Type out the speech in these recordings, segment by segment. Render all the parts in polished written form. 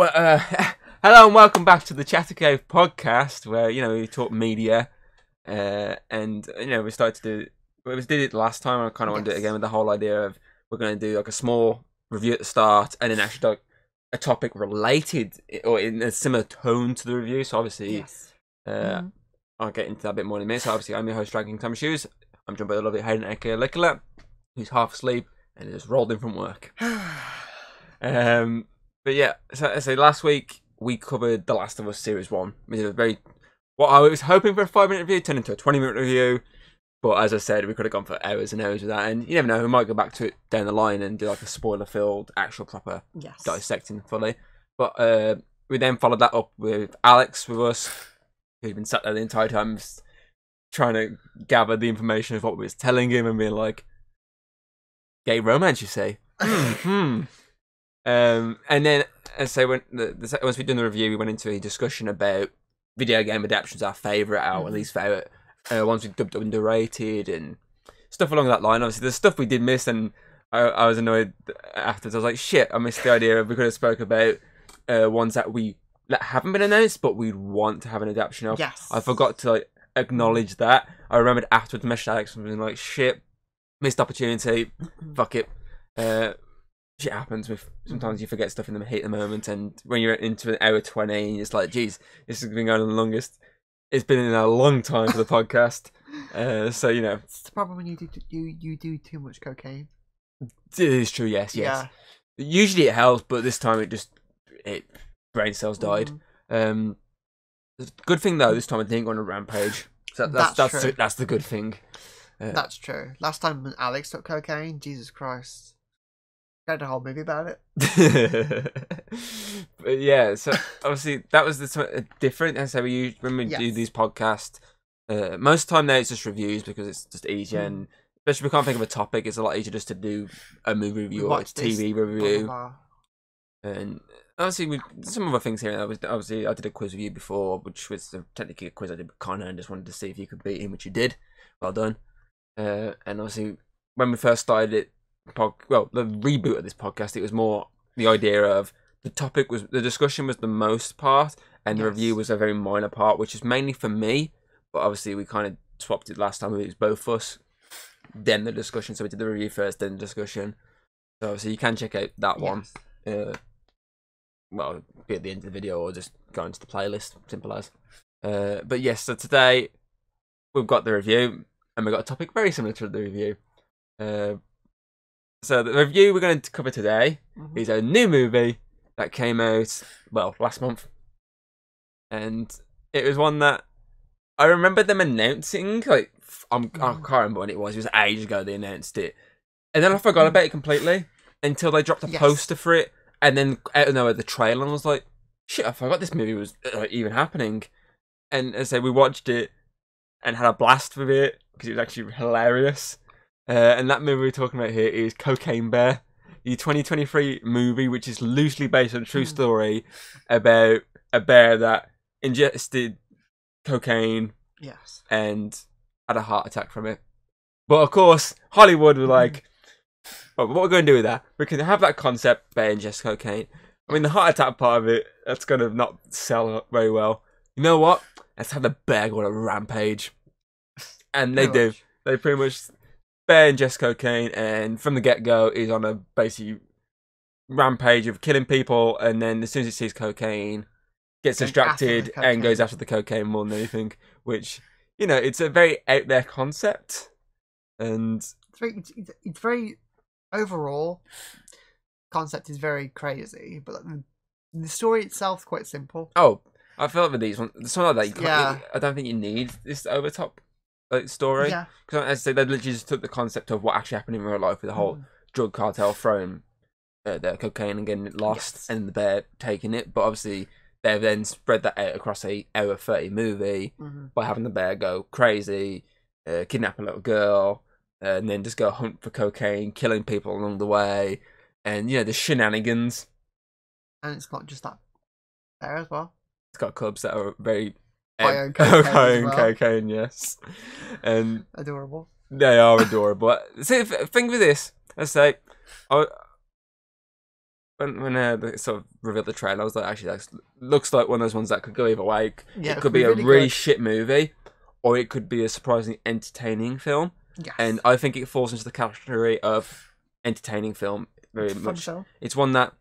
Well, hello and welcome back to the Chatter Cave podcast, where we talk media, and we started to did it last time. I kind of want to do it again with the whole idea of we're going to do like a small review at the start, and then actually like a topic related or in a similar tone to the review. So obviously, I'll get into that a bit more in a minute. So obviously, I'm your host, Dragon Thomas Hughes. I'm joined by the lovely Hayden aka Lickler, who's half asleep and just rolled in from work. But yeah, so last week we covered The Last of Us Series 1. We did what I was hoping for a 5-minute review turned into a 20-minute review. But as I said, we could have gone for hours and hours with that. And you never know, we might go back to it down the line and do like a spoiler-filled, actual proper dissecting fully. But we then followed that up with Alex with us, who'd been sat there the entire time trying to gather the information of what we was telling him and being like, gay romance, you say? And then, as I say, once we'd done the review, we went into a discussion about video game adaptations, our favourite, our least favourite, ones we dubbed underrated, and stuff along that line. Obviously, there's stuff we did miss, and I was annoyed afterwards. I was like, shit, I missed the idea of we could have spoke about ones that haven't been announced, but we'd want to have an adaptation of. Yes. I forgot to acknowledge that. I remembered afterwards, messaged Alex and being like, shit, missed opportunity, fuck it. Shit happens with sometimes you forget stuff in the heat of the moment, and when you're into an hour 20 it's like, geez, this has been going on the longest it's been in a long time for the podcast. So it's the problem when you do too much cocaine. It is true. Yes. Usually it helps, but this time it brain cells died. The good thing though, this time I didn't go on a rampage, so that's the good thing. That's true. Last time when Alex took cocaine, Jesus Christ. I had a whole movie about it. But yeah, so obviously that was different. And so when we do these podcasts, most of the time now it's just reviews because it's just easier, and especially if we can't think of a topic, it's a lot easier just to do a movie review or a TV review. And obviously some other things here. Obviously I did a quiz review before, which was technically a quiz I did with Connor, and just wanted to see if you could beat him, which you did. Well done. And obviously when we first started it, the reboot of this podcast, it was more the idea of the discussion was the most part, and the review was a very minor part, which is mainly for me. But obviously we kind of swapped it last time. It was both of us, then the discussion. So we did the review first, then the discussion. So obviously you can check out that one. Well, be at the end of the video or just go into the playlist, simple as. But yes, so today we've got the review, and we've got a topic very similar to the review. So the review we're going to cover today is a new movie that came out, last month. And it was one that I remember them announcing, I can't remember when it was ages ago they announced it. And then I forgot about it completely until they dropped a poster for it, and then out of nowhere the trailer, and I was like, shit, I forgot this movie was even happening. And as I say, we watched it and had a blast with it because it was actually hilarious. And that movie we're talking about here is Cocaine Bear, the 2023 movie, which is loosely based on a true story about a bear that ingested cocaine and had a heart attack from it. But of course, Hollywood were like, what we're going to do with that? We can have that concept, bear ingests cocaine. I mean, the heart attack part of it, that's going to not sell very well. You know what? Let's have the bear go on a rampage. And they do. They pretty much... Bear ingests cocaine, and from the get-go is on a basically rampage of killing people, and then as soon as it sees cocaine, gets distracted and goes after the cocaine more than anything, which, it's a very out there concept, and it's very overall concept is very crazy, but the story itself is quite simple. I feel like with these ones, something like that, I don't think you need this over top story, because as I say, they literally just took the concept of what actually happened in real life with the whole drug cartel throwing their cocaine and getting it lost, and the bear taking it. But obviously, they've then spread that out across a hour 30 movie by having the bear go crazy, kidnap a little girl, and then just go hunt for cocaine, killing people along the way, and the shenanigans. And it's not just that bear as well. It's got cubs that are very cocaine, yes, and adorable. They are adorable. See, the thing with this, I say, when they sort of revealed the trailer, I was like, actually, that looks like one of those ones that could go either way. Yeah, It could be a really good. shit movie, or it could be a surprisingly entertaining film. Yes. And I think it falls into the category of entertaining film very much. Film. It's one that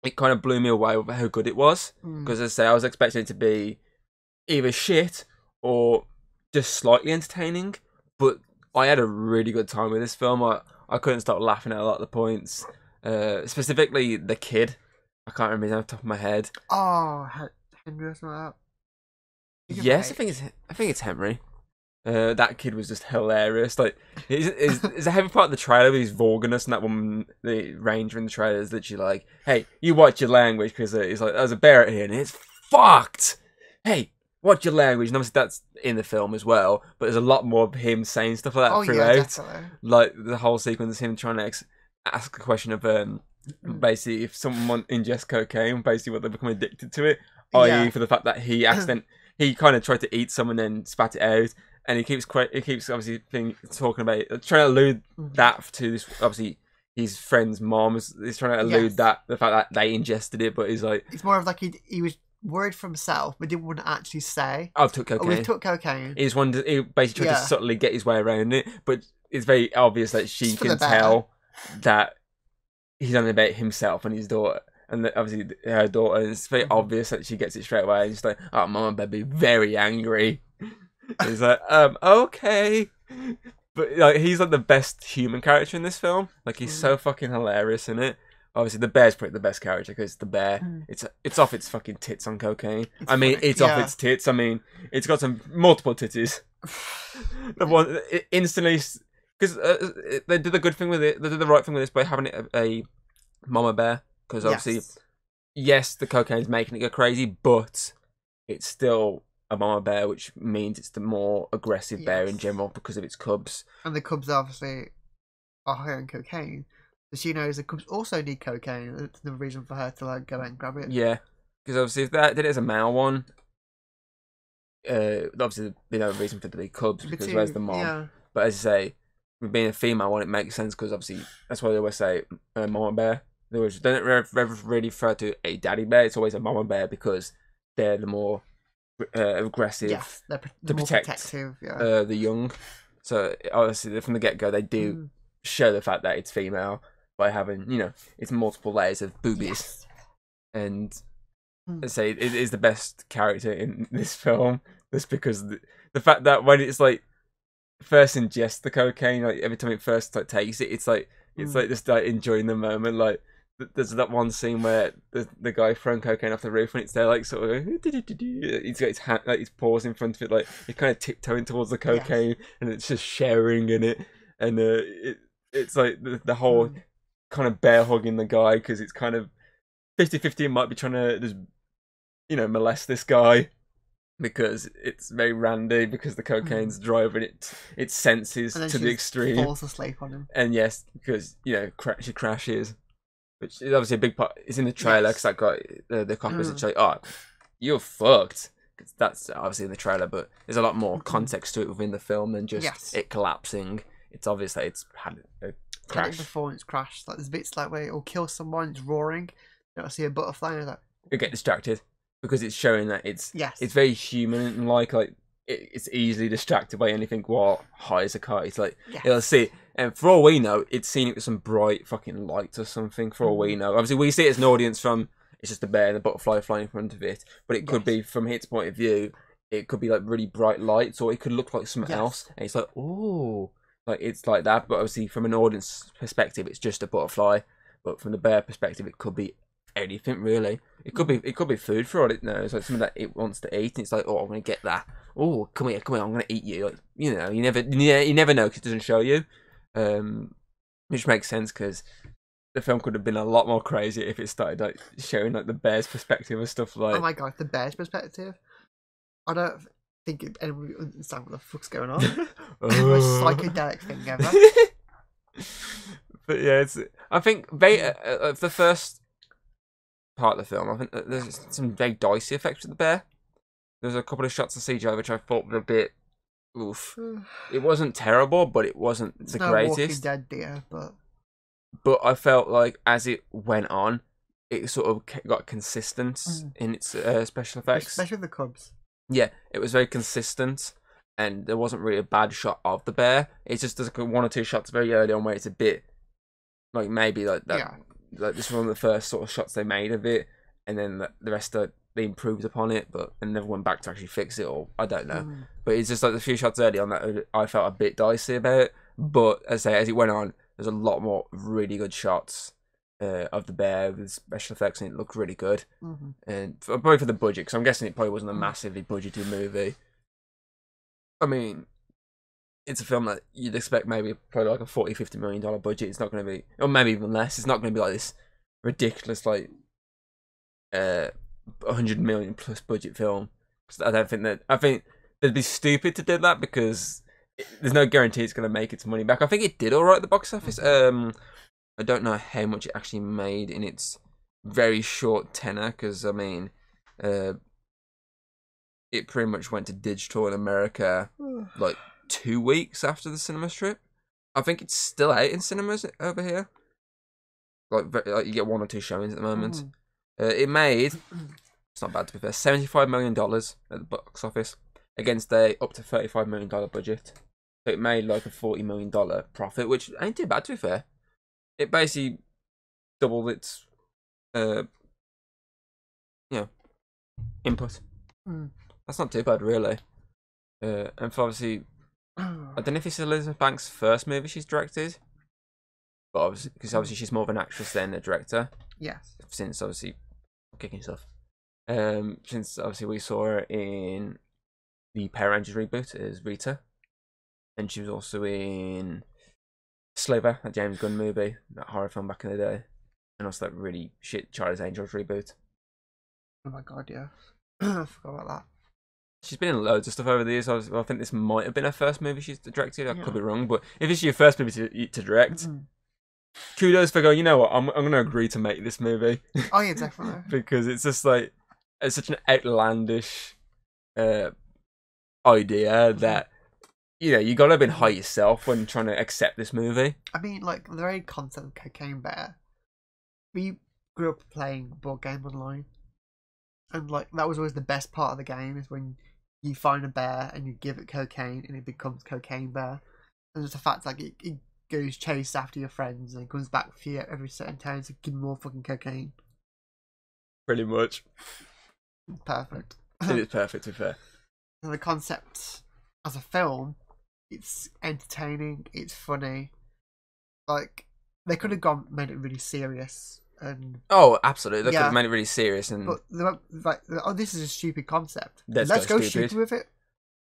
it kind of blew me away with how good it was. Because as I say, I was expecting it to be either shit or just slightly entertaining. But I had a really good time with this film. I couldn't stop laughing at a lot of the points. Specifically, the kid. I can't remember his name off the top of my head. Oh, Henry or something like that. Yes, I think it's Henry. That kid was just hilarious. Like, it's a heavy part of the trailer with his Vorganus and that woman, the ranger in the trailer, is literally like, "Hey, you watch your language," because he's like, "There's a bear here and it's fucked. Hey, watch your language." And obviously that's in the film as well. But there's a lot more of him saying stuff like that throughout. Yeah, definitely. Like the whole sequence, him trying to ask a question of basically if someone ingests cocaine, basically what they become addicted to it, i.e. for the fact that he he kind of tried to eat someone and spat it out, and he keeps obviously talking about trying to allude that to this, obviously his friend's mom is trying to allude that the fact that they ingested it, but he's like, it's more of like he was worried for himself, but didn't want to actually say, "I've took cocaine." We took cocaine. He basically tried to subtly get his way around it, but it's very obvious that she can tell that he's only about himself and his daughter, and obviously her daughter. And it's very obvious that she gets it straight away. And she's like, "Oh, Mama, baby, very angry." He's like, okay, but like he's like the best human character in this film. Like he's so fucking hilarious in it. Obviously, the bear's probably the best character because the bear, it's off its fucking tits on cocaine. It's off its tits. I mean, it's got some multiple titties. The one instantly, because they did the good thing with it. They did the right thing with this by having it a mama bear. Because obviously, yes, the cocaine's making it go crazy, but it's still a mama bear, which means it's the more aggressive bear in general because of its cubs. And the cubs obviously are high on cocaine. She knows the cubs also need cocaine. That's the reason for her to like go out and grab it. Yeah, because obviously if that did it as a male one, obviously there's no reason for it to be cubs because where's the mom? Yeah. But as I say, with being a female one, it makes sense because obviously that's why they always say mama bear. They don't ever really refer to a daddy bear. It's always a mama bear because they're the more aggressive. Yes, they're the more protective. The young. So obviously from the get go, they do show the fact that it's female by having, it's multiple layers of boobies. And I say it is the best character in this film. Just because the fact that when it's like first ingests the cocaine, like every time it first like takes it, it's like just like enjoying the moment. Like there's that one scene where the guy throwing cocaine off the roof and it's there like sort of he's got his hand, like his paws in front of it, like he's kind of tiptoeing towards the cocaine and it's just sharing in it, and it's like the whole kind of bear hugging the guy because it's kind of 50-50. Might be trying to just molest this guy because it's very randy because the cocaine's driving its senses to the extreme. Falls asleep on him. And yes, because she crashes, which is obviously a big part. It's in the trailer because that guy, the cop is actually, "Oh, you're fucked." That's obviously in the trailer, but there's a lot more context to it within the film than just it collapsing. It's obvious that it's had a crash. Before it's crashed, like there's bits like where it'll kill someone, it's roaring. I see a butterfly and like you get distracted because it's showing that it's very human and like it's easily distracted by anything while high as a kite. It's like it'll see, and for all we know, it's seen it with some bright fucking lights or something. For all we know, obviously we see it as an audience from it's just a bear and a butterfly flying in front of it, but it could be from its point of view. It could be like really bright lights, or it could look like something else, and it's like oh. Like it's like that, but obviously from an audience perspective, it's just a butterfly. But from the bear perspective, it could be anything really. It could be food for all it knows. Like something that it wants to eat, and it's like, oh, I'm gonna get that. Oh, come here, I'm gonna eat you. Like you never know because it doesn't show you, which makes sense because the film could have been a lot more crazy if it started like showing like the bear's perspective and stuff like. Oh my god, the bear's perspective. I don't think anyone would understand what the fuck's going on. The most psychedelic thing ever. But yeah, I think the first part of the film, I think there's some very dicey effects with the bear. There's a couple of shots of CGI which I thought were a bit oof. It wasn't terrible, but it wasn't the greatest. Walking Dead deer, but I felt like as it went on, it sort of got consistent in its special effects. Especially the cubs. Yeah, it was very consistent, and there wasn't really a bad shot of the bear. It's just there's like 1 or 2 shots very early on where it's a bit like maybe like that. Yeah. Like this was one of the first sort of shots they made of it, and then the rest they improved upon it, but and never went back to actually fix it, or I don't know. But it's just like the few shots early on that I felt a bit dicey about. But as I say, as it went on, there's a lot more really good shots of the bear with special effects, and it looked really good. And probably for the budget, because I'm guessing it probably wasn't a massively budgeted movie. I mean, it's a film that you'd expect maybe probably like a $40-50 million budget. It's not going to be, or maybe even less. It's not going to be like this ridiculous like 100 million plus budget film. I don't think that. I think they'd be stupid to do that because there's no guarantee it's going to make its money back. I think it did all right at the box office. I don't know how much it actually made in its very short tenure, because I mean, it pretty much went to digital in America like 2 weeks after the cinema strip. I think it's still out in cinemas over here. Like you get 1 or 2 showings at the moment. It made, it's not bad to be fair, $75 million at the box office against a up to $35 million budget. So it made like a $40 million profit, which ain't too bad to be fair. It basically doubled its, input. That's not too bad, really. And for obviously, I don't know if it's Elizabeth Banks' first movie she's directed, but obviously, because obviously she's more of an actress than a director. Yes. Since obviously, kicking stuff. Since obviously we saw her in the Power Rangers reboot as Rita, and she was also in Slaver, that James Gunn movie, that horror film back in the day, and also that really shit Charlie's Angels reboot. Oh my god, yeah. I forgot about that. She's been in loads of stuff over the years. I think this might have been her first movie she's directed. I could be wrong, but if it's your first movie to direct, kudos for going, you know what, I'm going to agree to make this movie. Oh yeah, definitely. Because it's just like, it's such an outlandish idea that, you know, you got to have been high yourself when trying to accept this movie. I mean, like, the very concept of Cocaine Bear. We grew up playing board game online. And, like, that was always the best part of the game, is when you find a bear and you give it cocaine and it becomes Cocaine Bear. And just the fact, like, it goes chase after your friends and it comes back for you every certain time to give more fucking cocaine. Pretty much. Perfect. It is perfect, to be fair. And the concept as a film, it's entertaining, it's funny. Like, they could have made it really serious. And oh, absolutely. They could have made it really serious. And but like, oh, this is a stupid concept. Let's go stupid with it.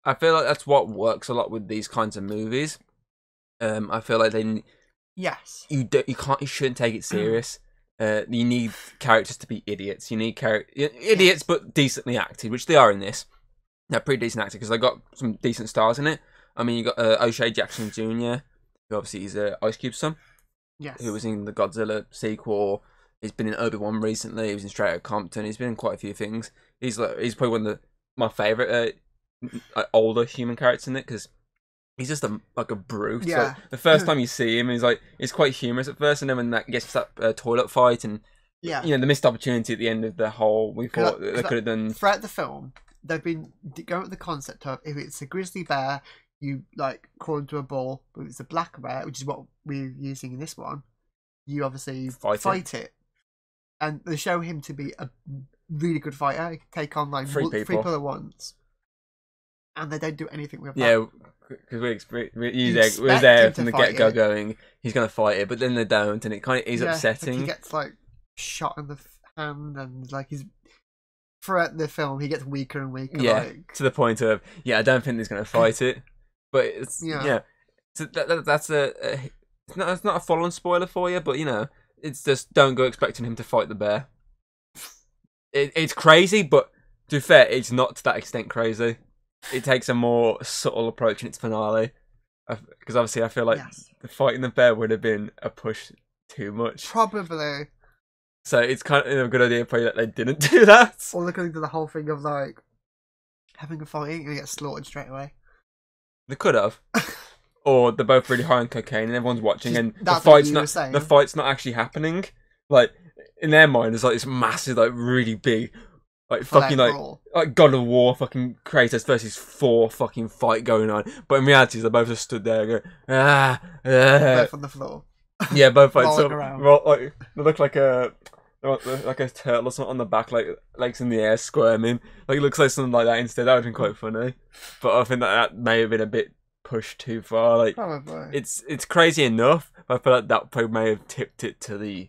I feel like that's what works a lot with these kinds of movies. I feel like you shouldn't take it serious. You need characters to be idiots. You need idiots, but decently acted, which they are in this. They're pretty decent acted because they got some decent stars in it. I mean, you got O'Shea Jackson Jr., who obviously is Ice Cube's son. Yes. Who was in the Godzilla sequel. He's been in Obi-Wan recently. He was in Straight Outta Compton. He's been in quite a few things. He's probably one of my favourite older human characters in it, because he's just like a brute. Yeah. Like, the first time you see him, he's quite humorous at first, and then when that gets to that toilet fight, and you know, the missed opportunity at the end of the whole, we thought they could have done. Throughout the film, they've been going with the concept of, if it's a grizzly bear, you like crawl into a ball, but if it's a black bear, which is what we're using in this one, you obviously fight it. And they show him to be a really good fighter. He can take on like three people at once, and they don't do anything with that. Yeah, because we're there from the get-go going, he's going to fight it, but then they don't, and it kind of is upsetting. Like he gets like shot in the hand, and like throughout the film he gets weaker and weaker. Yeah, to the point of I don't think he's going to fight it, but it's So that's it's not a full-on spoiler for you, but you know. It's just, don't go expecting him to fight the bear. It's crazy, but to be fair, it's not to that extent crazy. It takes a more subtle approach in its finale. Because obviously I feel like the fighting the bear would have been a push too much. Probably. So it's kind of a good idea probably that they didn't do that. Or they're going to do the whole thing of like, having a fight and get slaughtered straight away. They could have. Or they're both really high on cocaine and everyone's watching, and the fight's not actually happening. Like, in their mind, it's like this massive, like really big, like For fucking that like brawl. like God of War fucking Kratos versus Thor fucking fight going on. But in reality, they both just stood there and go, Both on the floor. yeah, both like Rolling sort of, around. like they look like a turtle or something on the back, like legs in the air squirming. Like it looks like something like that instead. That would have been quite funny. But I think that may have been a bit pushed too far. Like Probably. it's crazy enough, but I feel like that probably may have tipped it to the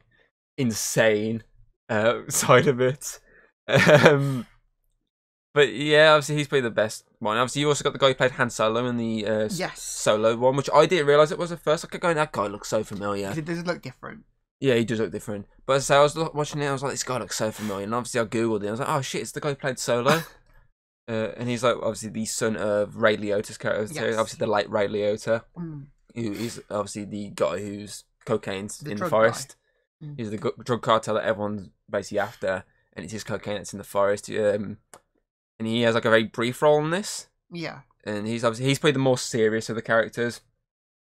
insane side of it. But yeah, obviously he's probably the best one. Obviously you also got the guy who played Han Solo in the Yes. Solo one, which I didn't realise it was at first. I kept going, that guy looks so familiar. 'Cause it does look different. Yeah, he does look different. But as I say, I was watching it, I was like, this guy looks so familiar. And obviously I googled it, I was like, oh shit, it's the guy who played Solo. And he's like obviously the son of Ray Liotta's character, Yes. obviously the late Ray Liotta, Mm. who is obviously the guy who's cocaine's The in the drug forest. guy. Mm. He's the drug cartel that everyone's basically after, and it's his cocaine that's in the forest. And he has like a very brief role in this, Yeah. and he's probably the more serious of the characters,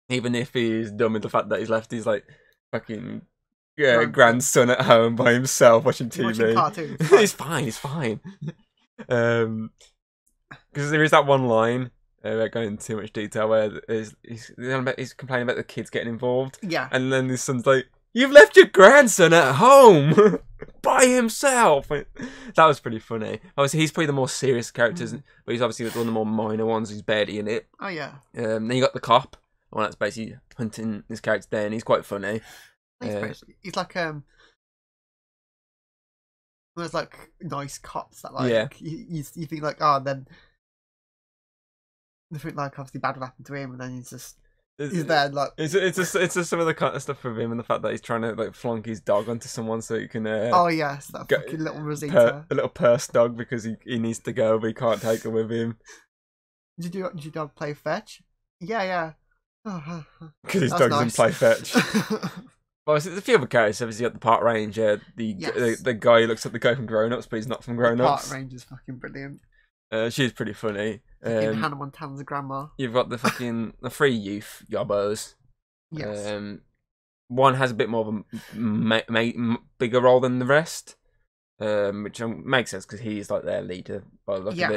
even if he's dumb with the fact that he's left his like fucking grandson at home by himself watching TV. Watching cartoons. He's fine. Because there is that one line, without going into too much detail, where he's complaining about the kids getting involved, Yeah. and then his son's like, "You've left your grandson at home by himself." That was pretty funny. Obviously, he's probably the more serious characters, but he's obviously one of the more minor ones who's barely in it. Oh yeah. Then you got the cop, the one that's basically hunting his character down. He's quite funny. He's like there's like nice cops that like Yeah. you think like, oh, then they think like obviously bad will happen to him, and then he's there like It's just some of the kind of stuff with him, and the fact that he's trying to like flunk his dog onto someone so he can oh yes, that go- fucking little Rosita. a little purse dog because he needs to go but he can't take her with him Did your dog play fetch? Yeah. because his That's dog nice. doesn't play fetch. Well, there's a few other characters. Obviously, you got the park ranger, Yes. the guy who looks like the guy from Grown Ups, but he's not from Grown Park Ups. Ranger's fucking brilliant. She's pretty funny. In Hannah Montana's grandma. You've got the three youth yobbos. Yes. One has a bit more of a bigger role than the rest, which makes sense because he's like their leader by the look of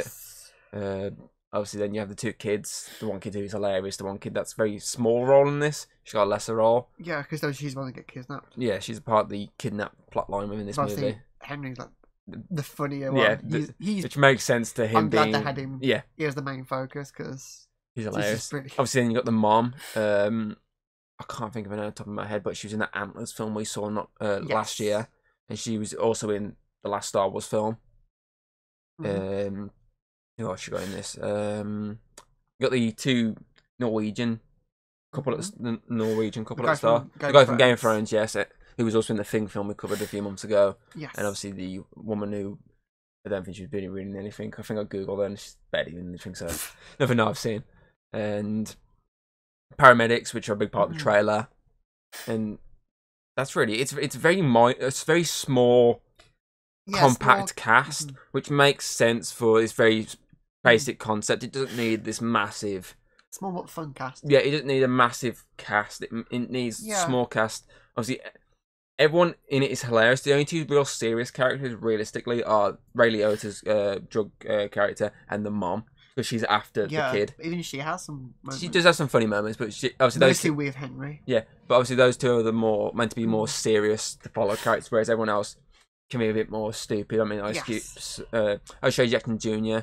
it. Obviously, then you have the two kids. The one kid who's hilarious. The one kid that's very small role in this. She's got a lesser role. Yeah, because she's the one that get kidnapped. Yeah, she's a part of the kidnap plotline within this Obviously, movie. Henry's like the funnier Yeah, one. He's which makes sense to him I'm glad being. they had him. Yeah, He was the main focus because he's hilarious. She's brilliant. Obviously, then you got the mom. I can't think of her name on the top of my head, but she was in that Antlers film we saw last year, and she was also in the last Star Wars film. Who else you got in this? You got the two Norwegian couple at the Norwegian couple at the start. The guy from Game of Thrones, yes, who was also in the Thing film we covered a few months ago. Yes. And obviously the woman who I don't think she's been reading anything. I think I googled her and she's barely in anything, so nothing I've seen. And paramedics, which are a big part of the trailer, and that's really it's very small, compact cast, which makes sense for this very basic concept. It doesn't need this massive, small but fun cast. Yeah, it doesn't need a massive cast. It needs small cast. Obviously, everyone in it is hilarious. The only two real serious characters, realistically, are Ray Liotta's drug character and the mom, because she's after the kid. Even she has some moments. She does have some funny moments, but obviously those two with Henry. Yeah, but obviously those two are meant to be more serious to follow characters, whereas everyone else can be a bit more stupid. I mean, O'Shea Jackson Jr.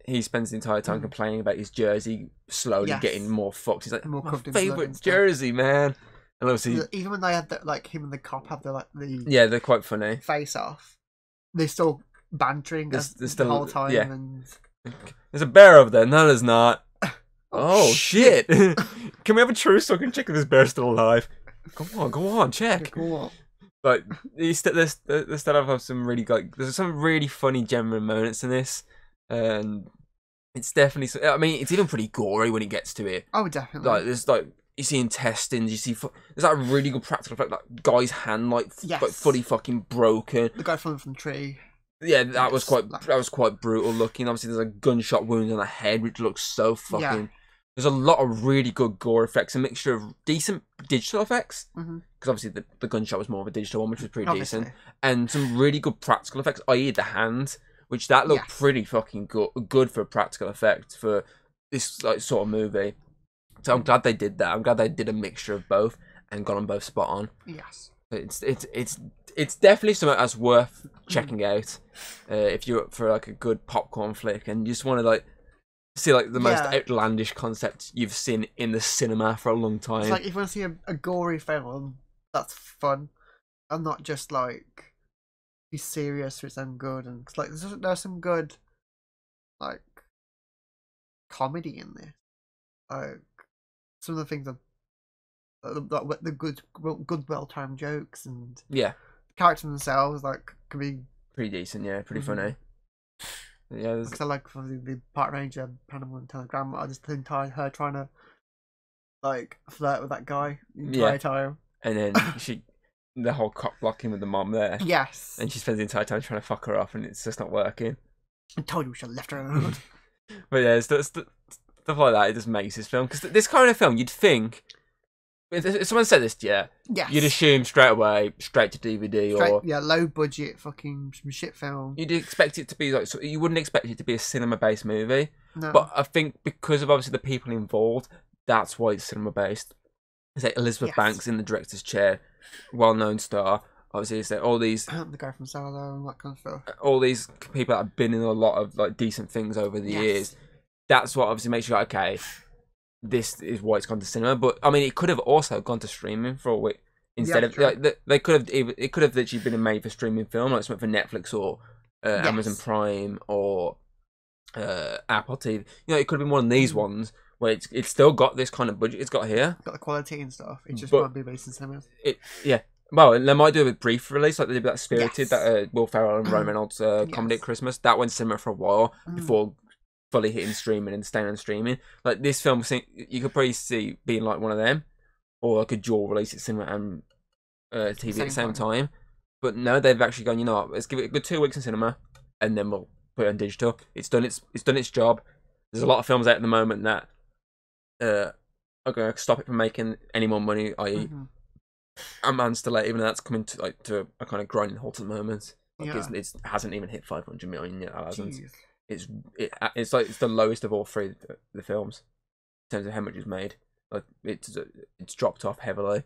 He spends the entire time complaining about his jersey slowly getting more fucked. He's like, my favourite jersey, man. And obviously, even when they had him and the cop have they're quite funny face off. They're still bantering the whole time. Yeah. And there's a bear over there. No, there's not. Oh shit! Can we have a truce so I can check if this bear's still alive? Go on, check. Go on. But they still have some really there's some really funny genuine moments in this, and it's definitely. I mean, it's even pretty gory when it gets to it. Oh, definitely. Like there's you see intestines. You see there's that really good practical effect. That guy's hand like fully fucking broken. The guy falling from the tree. Yeah, that was quite brutal looking. Obviously, there's a gunshot wound on the head, which looks so fucking. Yeah. There's a lot of really good gore effects, a mixture of decent digital effects because obviously the gunshot was more of a digital one, which was pretty Obviously. decent, and some really good practical effects, i.e. the hand, which that looked pretty fucking good for a practical effect for this like sort of movie. So I'm glad they did that. I'm glad they did a mixture of both and got them both spot on. Yes. It's definitely something that's worth checking out if you're up for like a good popcorn flick and you just want to like see like the most outlandish concept you've seen in the cinema for a long time. It's like if you want to see a gory film that's fun and not just like be serious for its own good, and cause, like there's some good like comedy in this, like some of the things the good well-timed jokes and the characters themselves like can be pretty decent, pretty funny. Yeah, because I like the Park Ranger Panama and Telegram. I just think her trying to like flirt with that guy the entire time, and then the whole cock blocking with the mom there. Yes, and she spends the entire time trying to fuck her off, and it's just not working. I told you we should have left her alone. But yeah, stuff like that. It just makes this film, because this kind of film, you'd think. If someone said this to you, you'd assume straight away, straight to DVD or low budget fucking some shit film. You'd expect it to be like, you wouldn't expect it to be a cinema based movie. No. But I think because of obviously the people involved, that's why it's cinema based. It's like Elizabeth Banks in the director's chair, well known star. Obviously, it's like all these the guy from Solo and that kind of stuff. All these people that have been in a lot of like decent things over the years. That's what obviously makes you like, okay, this is why it's gone to cinema. But I mean, it could have also gone to streaming for a week instead of like they could have it could have literally been a made for streaming film, like something for Netflix or Amazon Prime or Apple TV. You know, it could have been one of these ones where it's still got this kind of budget. It's got got the quality and stuff. It just won't be released in cinemas. Well, they might do a brief release, like they did that Spirited, that Will Ferrell and Ryan Reynolds comedy at Christmas. That went cinema for a while before fully hitting streaming and staying on streaming. Like this film, you could probably see being like one of them, or like a dual release at cinema and TV at the same time. But no, they've actually gone, you know what, let's give it a good 2 weeks in cinema, and then we'll put it on digital. It's done its job. There's a lot of films out at the moment that are going to stop it from making any more money, i.e. Ant-Man's still late, even though that's coming to a kind of grinding halt at the moment. Like it hasn't even hit 500 million yet. It hasn't. It's like it's the lowest of all three the films in terms of how much it's made. Like it's dropped off heavily.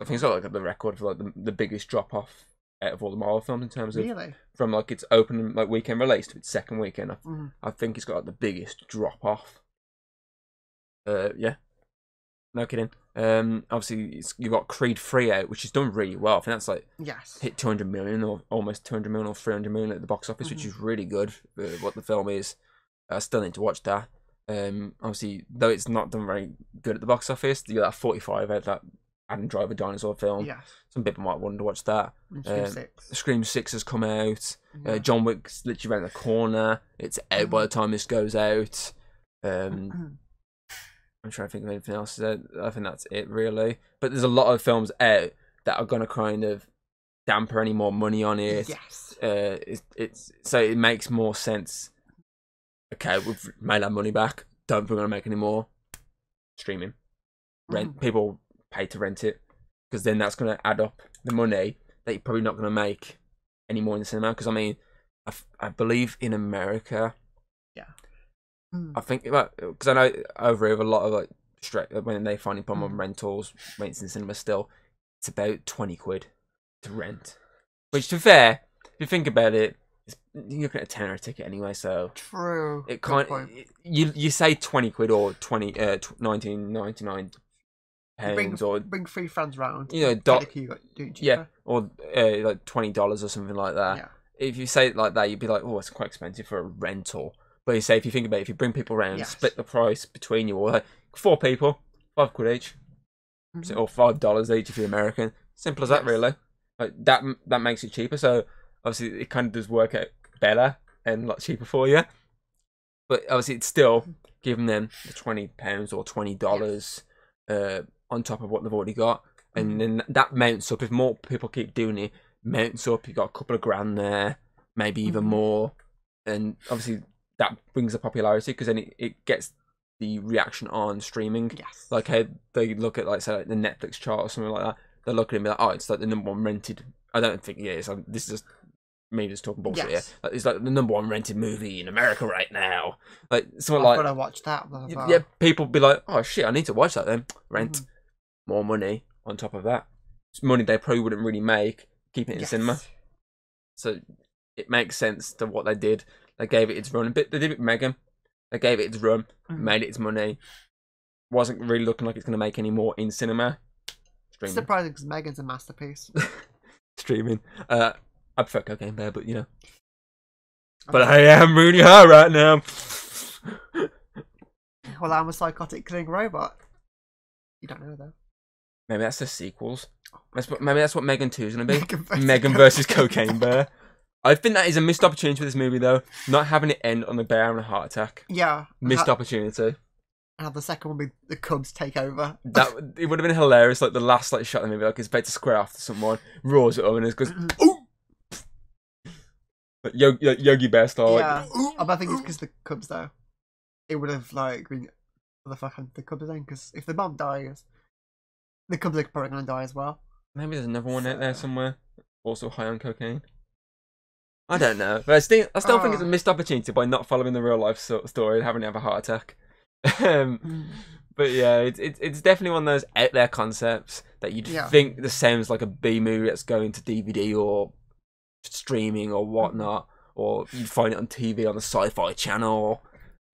I think it's got like the record for like the biggest drop off out of all the Marvel films in terms of from like its opening like weekend release to its second weekend. I think it's got like the biggest drop off. No kidding. Obviously you've got Creed 3 out, which has done really well. I think that's like hit 200 million or almost 200 million or 300 million at the box office, which is really good for what the film is. I still need to watch that. Obviously, though it's not done very good at the box office, you got that 45 out, that Adam Driver dinosaur film. Some people might want to watch that. Scream 6 has come out. John Wick's literally around the corner. It's out by the time this goes out. I'm trying to think of anything else. I think that's it, really. But there's a lot of films out that are going to kind of damper any more money on it. It's so it makes more sense. Okay, we've made our money back. Don't think we're going to make any more. Streaming. People pay to rent it, because then that's going to add up the money that you're probably not going to make any more in the cinema. Because I mean, I believe in America. I think because I know over here a lot of like when they finally put them on rentals, when it's in cinema still, it's about 20 quid to rent. Which, to be fair, if you think about it, you're looking at a tenner a ticket anyway. So true. It can't. You say 20 quid or 19.99 pounds or bring 3 friends round. You know, or like $20 or something like that. If you say it like that, you'd be like, oh, it's quite expensive for a rental. But you say, if you think about it, if you bring people around, split the price between you, or like 4 people, 5 quid each, or $5 each if you're American. Simple as that, really. Like that makes it cheaper. So obviously, it kind of does work out better and a lot cheaper for you. But obviously, it's still giving them the £20 or $20 on top of what they've already got, and then that mounts up. If more people keep doing it, mounts up. You got a couple of grand there, maybe even more, and obviously. That brings the popularity, because then it gets the reaction on streaming. Like how they look at, like, say, like the Netflix chart or something like that. they'll look at it and be like, oh, it's like the #1 rented. I don't think it is. This is just me just talking bullshit here. Like, it's like the #1 rented movie in America right now. Like something like. I've got to watch that. Yeah, people be like, oh shit, I need to watch that then. Rent more money on top of that. It's money they probably wouldn't really make keeping it in cinema. So it makes sense to what they did. They gave it its run. They did it with Megan. They gave it its run, made it its money. Wasn't really looking like it's going to make any more in cinema. It's surprising because Megan's a masterpiece. Streaming. I prefer Cocaine Bear, but you know. But I am really high right now. Well, I'm a psychotic killing robot. You don't know though. Maybe that's the sequels. Maybe that's what Megan 2 is going to be. Megan versus Cocaine Bear. I think that is a missed opportunity for this movie, though. Not having it end on the bear having a heart attack. Yeah. Missed opportunity. And have the second one be the Cubs take over. It would have been hilarious. Like the last shot of the movie, like it's about to square off to someone, roars at him, and it goes, "Ooh!" Like Yogi Bear style. Yeah. Like, I think it's because the Cubs, though. It would have like been what the fuck happened to the Cubs then? Because if the mom dies, the Cubs are probably gonna die as well. Maybe there's another one out there somewhere, also high on cocaine. I don't know, but I still think it's a missed opportunity by not following the real life story and having to have a heart attack. But yeah, it's definitely one of those out there concepts that you'd think the same as like a B movie that's going to DVD or streaming or whatnot, or you'd find it on TV on the Sci-Fi Channel,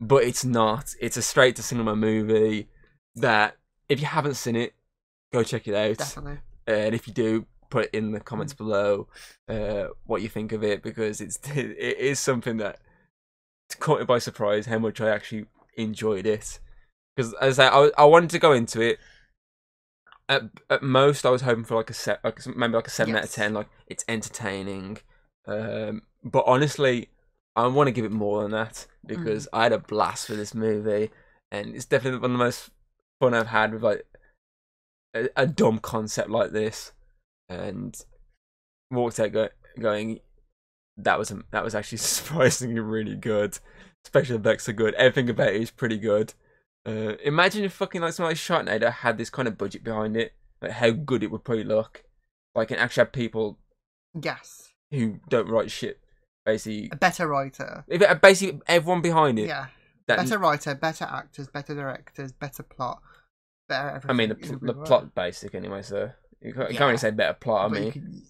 but it's not. It's a straight to cinema movie that if you haven't seen it, go check it out. Definitely. And if you do, put it in the comments below what you think of it, because it is something that caught me by surprise how much I actually enjoyed it. Because as I wanted to go into it, at most I was hoping for maybe like a 7 out of 10. Like it's entertaining, but honestly, I want to give it more than that because I had a blast with this movie, and it's definitely one of the most fun I've had with like a dumb concept like this. And walked out going, that was actually surprisingly really good. Special effects are good. Everything about it is pretty good. Imagine if fucking like something like Sharknado had this kind of budget behind it. Like how good it would probably look. Like and actually have people who don't write shit. Basically, a better writer. If basically everyone behind it. Yeah. Better writer, better actors, better directors, better plot, better everything. I mean the plot basic anyway, so you can't really say better plot. I mean,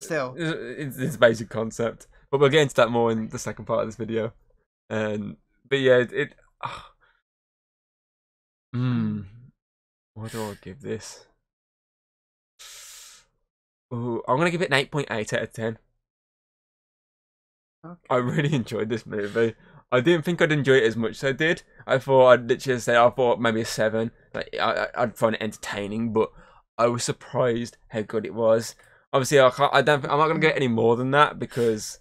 still, it's a basic concept, but we'll get into that more in the second part of this video. But yeah, what do I give this? Ooh, I'm gonna give it an 8.8 out of 10. Okay. I really enjoyed this movie. I didn't think I'd enjoy it as much as I did. I thought I'd literally say I thought maybe a 7. Like I'd find it entertaining, but I was surprised how good it was. Obviously, I'm not gonna get any more than that because,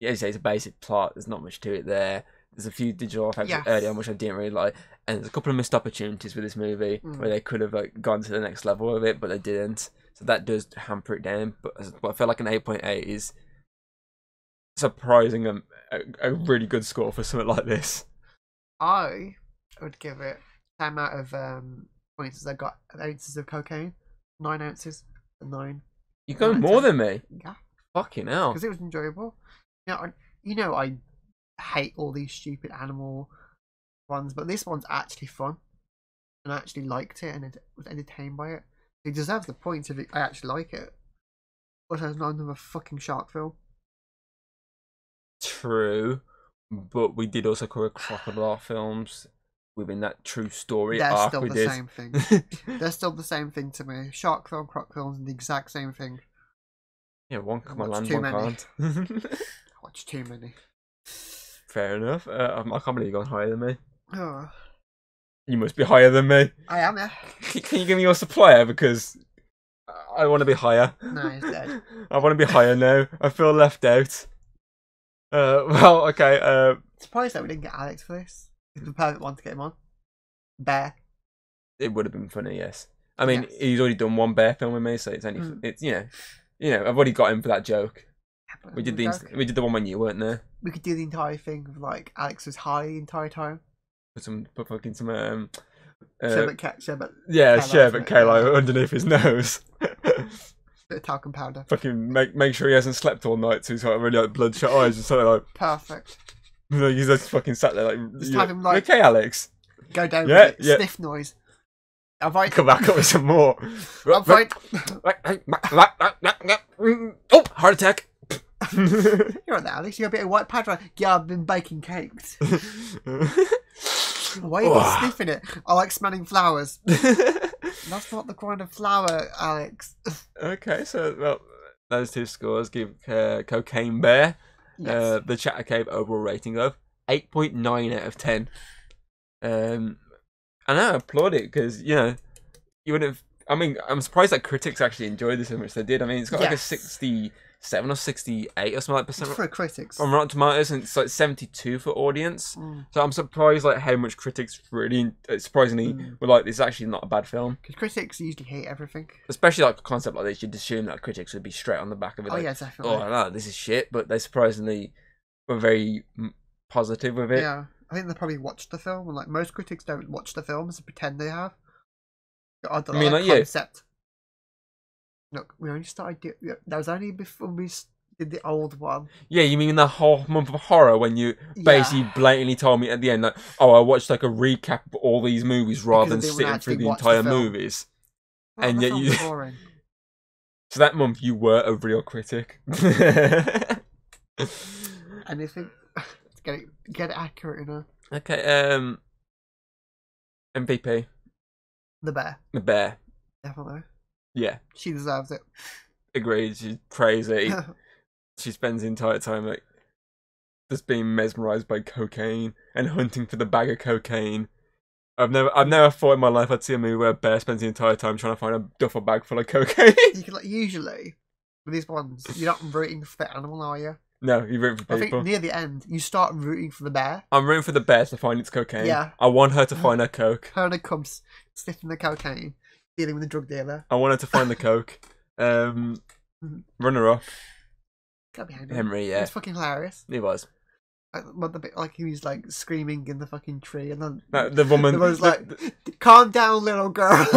as you say, it's a basic plot. There's not much to it there. There's a few digital effects early on which I didn't really like, and there's a couple of missed opportunities with this movie where they could have like gone to the next level of it, but they didn't. So that does hamper it down. But I feel like an 8.8 is surprising a really good score for something like this. I would give it the amount of points I got ounces of cocaine. 9 ounces. 9. You go more than me. Yeah. Fucking hell. Because it was enjoyable. I hate all these stupid animal ones, but this one's actually fun, and I actually liked it, and it was entertained by it. It deserves the points if I actually like it. Also, it's not another fucking shark film. True, but we did also cover crocodile films within that true story They're arc. still we the did. same thing. They're still the same thing to me. Shark film, croc films, are the exact same thing. Yeah, one come on land, too one many. can't. Watch too many. Fair enough. I can't believe you've gone higher than me. Oh. You must be higher than me. I am, yeah. Can you give me your supplier? Because I want to be higher. No, he's dead. I want to be higher now. I feel left out. Well, okay. Surprised that we didn't get Alex for this. It's the perfect one to get him on. Bear. It would have been funny, yes. I mean, he's already done one bear film with me, so it's only it's I've already got him for that joke. We did the one when you weren't there. We could do the entire thing of like Alex was high the entire time. Put fucking some Sherbet. Yeah, Kalo, sherbet Kalo yeah. underneath his nose. Bit of talcum powder. Fucking make sure he hasn't slept all night, so he's got really like bloodshot eyes and something like. Perfect. Like he's just fucking sat there like. Just have him like. Okay, Alex. Go down Yeah, with it. yeah. Sniff noise. Avoid. Come back up with some more. Avoid. Oh, heart attack. You're on there, Alex. You got a bit of white powder. Yeah, I've been baking cakes. Why are you sniffing it? I like smelling flowers. That's not the kind of flower, Alex. Okay, so well, those two scores give Cocaine Bear the Chatter Cave overall rating of 8.9 out of 10. And I applaud it because you wouldn't have. I mean, I'm surprised that critics actually enjoyed this as much as they did. I mean, it's got like a 67 or 68 or something like percent for critics on Rotten Tomatoes, and it's like 72 for audience. So I'm surprised like how much critics really surprisingly were like, this is actually not a bad film. Because critics usually hate everything, especially like a concept like this. You'd assume that critics would be straight on the back of it. Like, yeah, definitely. Oh no, this is shit. But they surprisingly were very positive with it. Yeah, I think they probably watched the film, and like most critics don't watch the films and pretend they have. I mean, like concept. Look, we only started. That was only before we did the old one. Yeah, you mean the whole month of horror when you basically blatantly told me at the end, like, oh, I watched like a recap of all these movies rather than sitting through the entire movies. Well, and yet you. Boring. So that month you were a real critic. Anything to get it accurate, Okay. MVP. The bear. The bear. Definitely. Yeah. She deserves it. Agreed. She's crazy. She spends the entire time like just being mesmerized by cocaine and hunting for the bag of cocaine. I've never thought in my life I'd see a movie where a bear spends the entire time trying to find a duffel bag full of cocaine. You can, like, usually with these ones, you're not rooting for the animal, are you? No, you're rooting for people. I think near the end, you start rooting for the bear. I'm rooting for the bear to find its cocaine. Yeah. I want her to find her coke. Her and her cubs sniffing the cocaine, dealing with the drug dealer. I want her to find the coke. Runner up. Gotta be Henry, yeah. It was fucking hilarious. It was. The bit like he was like screaming in the fucking tree, and then the woman was like, "Calm down, little girl."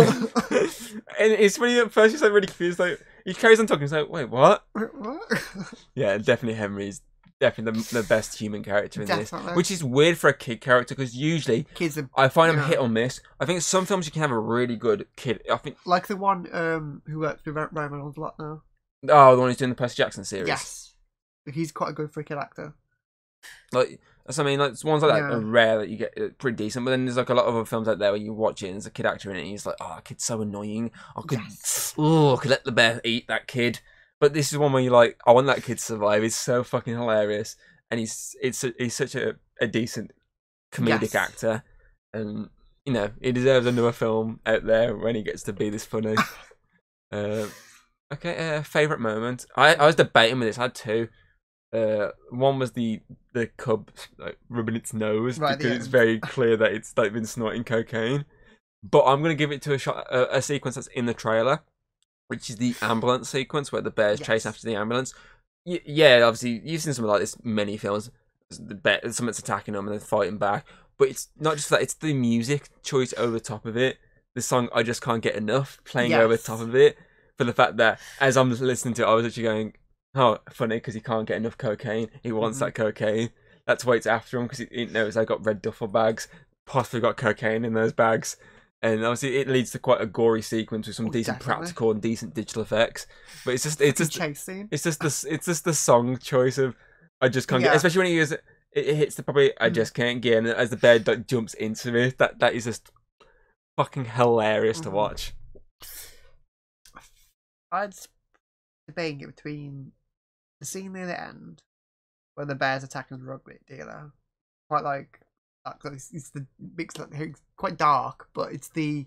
And it's really at first he's like really confused. Like he carries on talking. He's like, "Wait, what?" What? Yeah, definitely Henry's definitely the best human character in this, which is weird for a kid character because usually kids I find them hit or miss. I think some films you can have a really good kid. I think like the one who works with Ryan Reynolds a lot now. Oh, the one who's doing the Percy Jackson series. Yes, he's quite a good for a kid actor. Like that's what I mean, like ones like that are rare that you get pretty decent. But then there's like a lot of other films out there where you watch it and there's a kid actor in it and he's like, oh, that kid's so annoying. I could let the bear eat that kid. But this is one where you're like, I want that kid to survive. It's so fucking hilarious, and he's such a decent comedic actor, and he deserves another film out there when he gets to be this funny. Okay, favorite moment. I was debating with this. I had two. One was the cub like rubbing its nose because it's very clear that it's like been snorting cocaine. But I'm gonna give it to a sequence that's in the trailer, which is the ambulance sequence where the bear's chasing after the ambulance. Yeah, obviously you've seen something like this in many films. The bear, someone's attacking them and they're fighting back. But it's not just that; it's the music choice over the top of it. The song "I Just Can't Get Enough" playing over the top of it. For the fact that as I'm listening to it, I was actually going, "Oh, funny," because he can't get enough cocaine. He wants that cocaine. That's why it's after him, because he knows they got red duffel bags, possibly got cocaine in those bags. And obviously it leads to quite a gory sequence with some decent practical and decent digital effects. But it's just the song choice of "I Just Can't Get," especially when he it hits the probably "I Just Can't Get," and as the bear like, jumps into it, that is just fucking hilarious to watch. I'd debate it between the scene near the end where the bear's attacking the drug dealer. Quite like it's the mix, like quite dark, but it's the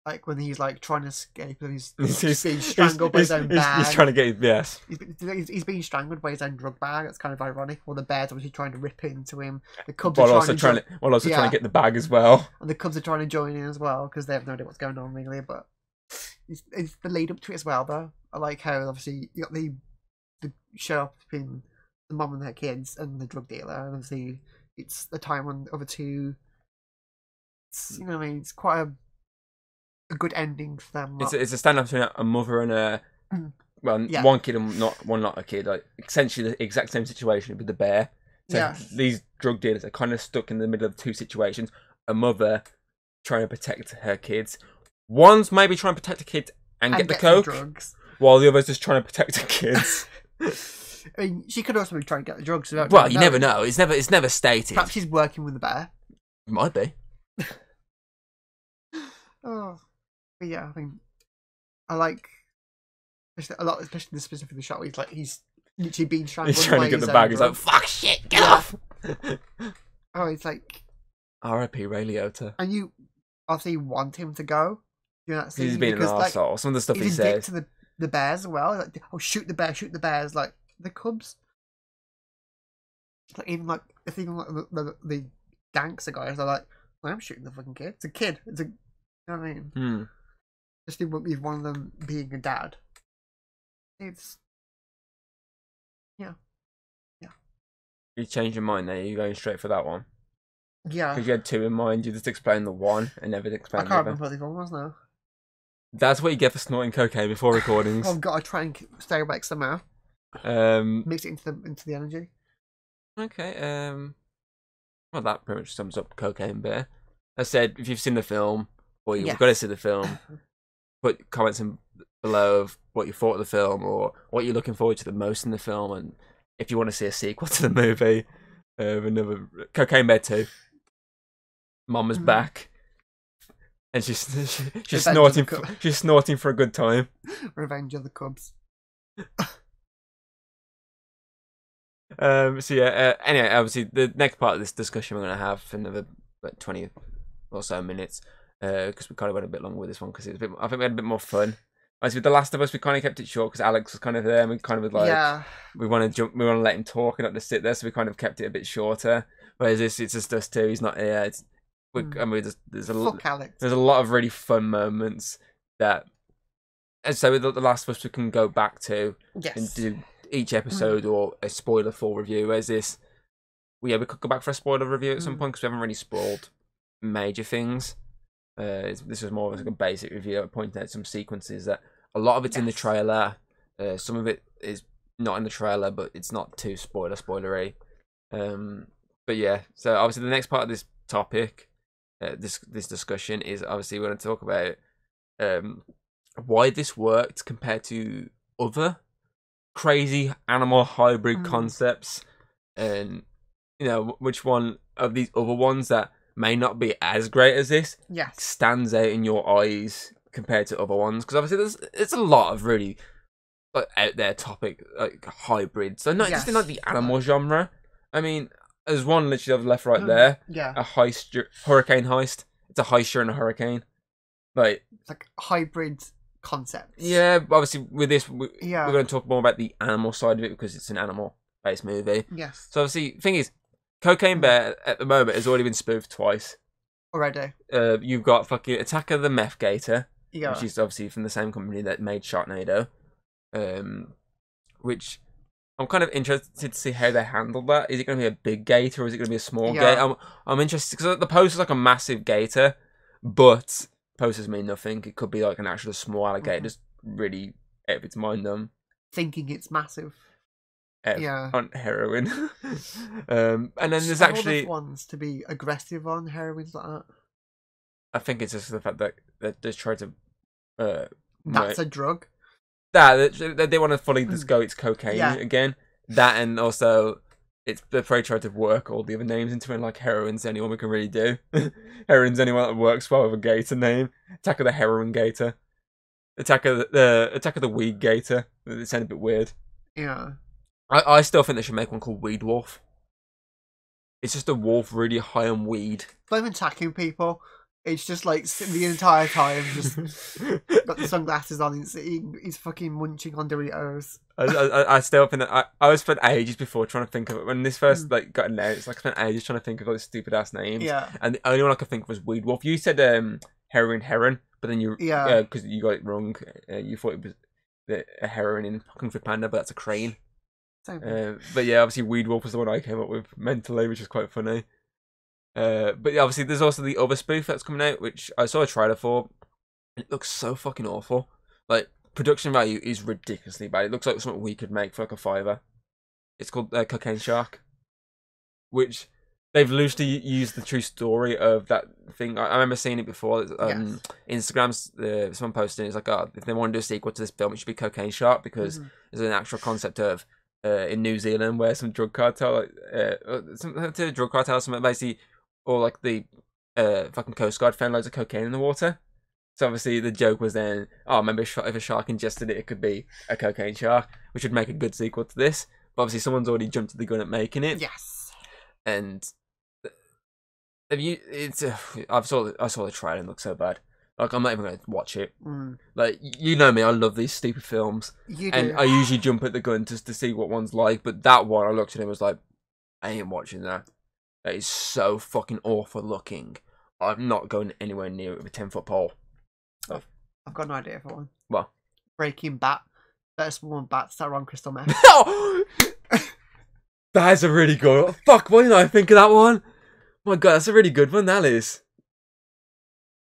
like when he's like trying to escape and he's being strangled by his own bag. He's trying to get he's being strangled by his own drug bag. It's kind of ironic. Or the bear's obviously trying to rip into him. The cubs are trying to get the bag as well. And the cubs are trying to join in as well because they have no idea what's going on really. But it's the lead up to it as well, though. I like how obviously you got the show up between the mum and her kids and the drug dealer, and obviously it's the time when the other two it's you know what I mean. It's quite a good ending for them. It's a stand-up between a mother and a Yeah. one kid and not a kid. Like essentially the exact same situation with the bear. So Yes. these drug dealers are kind of stuck in the middle of two situations. A mother trying to protect her kids. One's maybe trying to protect the kids and get the some coke, drugs. while the other's just trying to protect the kids. I mean, she could also be trying to get the drugs. Without Well, you never knowing. know. It's never stated. Perhaps she's working with the bear. Might be. Oh, but yeah, I mean, I like a lot, especially the shot where he's literally being strangled. He's trying to get the bag. He's like, "Fuck shit, get off!" Oh, it's like R.I.P. Ray Liotta. And you obviously want him to go. You know that scene He's been an arsehole. Some of the stuff he he's a dick says. to the bears as well. Like, oh, shoot the bears, like the cubs. Like even like the gangster guys are like, I'm shooting the fucking kid. It's a kid. It's a, you know what I mean? Just with one of them being a dad. It's yeah. You changed your mind there. You're going straight for that one. Yeah. Because you had two in mind. You just explained the one and never I explained the can't other. remember what the other one was now. That's what you get for snorting cocaine before recordings. I've got to try and stay awake somehow. Um. Mix it into the energy. Okay. Well, that pretty much sums up Cocaine Bear. I said, if you've seen the film, or you've got to see the film, put comments in below of what you thought of the film, or what you're looking forward to the most in the film, and if you want to see a sequel to the movie, another Cocaine Bear 2. Mama's back, and she's snorting. She's snorting for a good time. Revenge of the Cubs. So yeah. Anyway, obviously, the next part of this discussion we're gonna have for another 20 or so minutes, because we kind of went a bit long with this one because it was I think we had a bit more fun. As with The Last of Us, we kind of kept it short because Alex was kind of there, and we kind of was like, we want to let him talk and not just sit there, so we kind of kept it a bit shorter. Whereas this, it's just us two. He's not here. I mean, there's a lot of really fun moments that, and so with The Last of Us, we can go back to and do each episode or a spoiler full review. Whereas this, we could go back for a spoiler review at some point because we haven't really spoiled major things. This was more of like a basic review, pointing out some sequences that a lot of it's in the trailer. Some of it is not in the trailer, but it's not too spoilery. But yeah, so obviously the next part of this topic, this discussion is obviously we're going to talk about why this worked compared to other crazy animal hybrid concepts, and you know which one of these other ones that may not be as great as this stands out in your eyes compared to other ones, because obviously it's a lot of really out there topic like hybrids, so not just in like the animal genre. I mean, there's one literally on the left right there, a hurricane heist. It's a heist and a hurricane, like it's like hybrid concepts. Yeah, obviously with this we're going to talk more about the animal side of it because it's an animal based movie. Yes. So obviously thing is, Cocaine Bear at the moment has already been spoofed twice already. You've got fucking Attack of the Meth Gator, which is obviously from the same company that made Sharknado, which I'm kind of interested to see how they handle that. Is it going to be a big gator or is it going to be a small gator? I'm interested because the poster's like a massive gator, but posters mean nothing. It could be like an actual small alligator, just really out of its mind thinking it's massive. On heroin. And then there's actually ones to be aggressive on heroines like that. I think it's just the fact that they try to that's a drug. That they want to fully just go it's cocaine again. That, and also they probably try to work all the other names into it, like heroin's the only one we can really do. Heroin's the only one that works well with a gator name. Attack of the Heroin Gator. Attack of the Weed Gator. It sounded a bit weird. Yeah. I still think they should make one called Weed Wolf. It's just a wolf really high on weed. Not even attacking people. It's just like the entire time, just got the sunglasses on. He's fucking munching on Doritos. I still think that I spent ages before trying to think of it when this first got announced. I spent ages trying to think of all these stupid ass names. Yeah. And the only one I could think of was Weed Wolf. You said heron, but then you because you got it wrong. You thought it was a heroin in Kung Fu Panda, but that's a crane. But yeah, obviously Weed Wolf was the one I came up with mentally, which is quite funny. But yeah, obviously, there's also the other spoof that's coming out, which I saw a trailer for. And it looks so fucking awful. Like, production value is ridiculously bad. It looks like something we could make for like a $5. It's called Cocaine Shark, which they've loosely used the true story of that thing. I remember seeing it before. Yes. Instagram's someone posting it's like, oh, if they want to do a sequel to this film, it should be Cocaine Shark because there's an actual concept of in New Zealand where some drug cartel, something basically, or like the fucking Coast Guard found loads of cocaine in the water. So obviously the joke was then, oh, maybe if a shark ingested it, it could be a cocaine shark, which would make a good sequel to this. But obviously someone's already jumped to the gun at making it. Yes. And I saw the trailer and it looked so bad. Like, I'm not even going to watch it. Like, you know me, I love these stupid films. You do. And I usually jump at the gun just to see what one's like. But that one, I looked at it and was like, I ain't watching that. That is so fucking awful looking. I'm not going anywhere near it with a 10-foot pole. I've got an idea for one. What? Breaking Bat. There's one bats that run crystal meth. That is a really good one. Fuck, why didn't I think of that one? My god, that's a really good one, that is.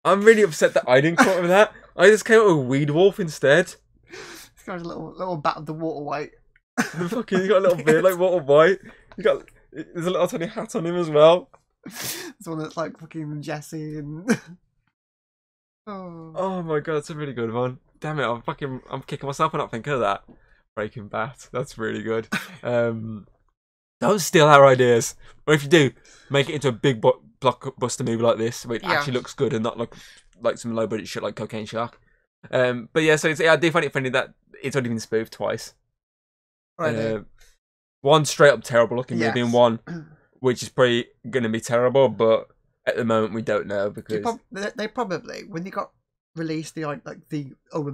I'm really upset that I didn't come up with that. I just came up with Weed Wolf instead. This guy's a little bat of the water white. He's got a little beard like Walter White. There's a little tiny hat on him as well. It's one that's like fucking Jesse and... Oh my god, that's a really good one. Damn it, I'm kicking myself for not thinking of that. Breaking Bat, that's really good. Don't steal our ideas. Or if you do, make it into a big blockbuster movie like this, where it actually looks good and not like some low budget shit like Cocaine Shark. But yeah, so I do find it funny that it's already been spoofed twice. Right. One straight up terrible looking movie and one which is probably going to be terrible, but at the moment we don't know because they probably, when they got released the Owen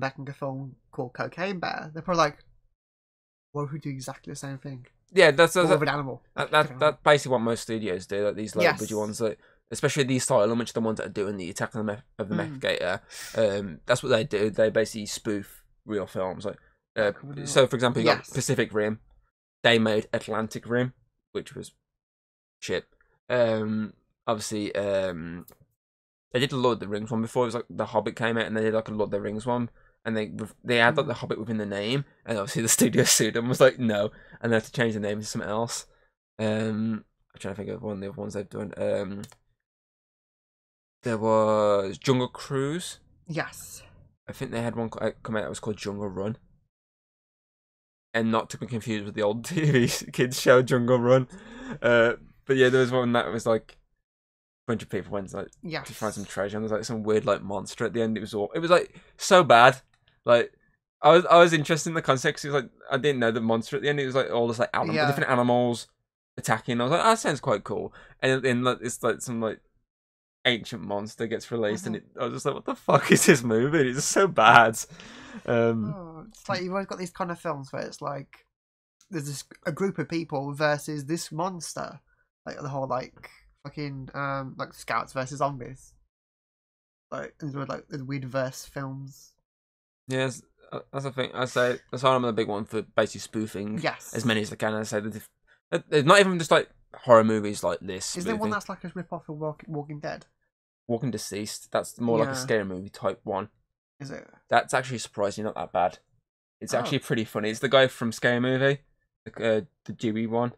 Beckinger film called Cocaine Bear, they're probably like, what if we do exactly the same thing? Yeah, that's of an animal. That's basically what most studios do. Like these low budget ones, like especially these style, which are the ones that are doing the Attack of the Mech Gator. That's what they do. They basically spoof real films. Like, so for example, you got Pacific Rim. They made Atlantic Rim, which was shit. Obviously, they did a Lord of the Rings one before. It was like The Hobbit came out, and they did like a Lord of the Rings one. And they had like The Hobbit within the name, and obviously the studio sued them, was like no, and they had to change the name to something else. I'm trying to think of one of the other ones they've done. There was Jungle Cruise. Yes. I think they had one come out that was called Jungle Run. And not to be confused with the old TV kids show Jungle Run. But yeah, there was one that was like a bunch of people went like to find some treasure, and there was like some weird like monster at the end. It was like so bad. Like I was interested in the concept because like I didn't know the monster at the end. It was like all this like different animals attacking. I was like, that sounds quite cool. And then like, it's like some like ancient monster gets released, and I was just like, what the fuck is this movie? It's so bad. It's like you've always got these kind of films where it's like there's a group of people versus this monster, like the whole like fucking like scouts versus zombies, like the Weedverse films. Yes, that's the thing. I say that's why I'm the big one for basically spoofing as many as I can. I say that there's not even just like horror movies like this. Is there one that's like a rip off of Walking Dead? Walking Deceased. That's more like a scary movie type one. Is it? That's actually surprisingly not that bad. It's actually pretty funny. It's the guy from Scary Movie, the Dewey one.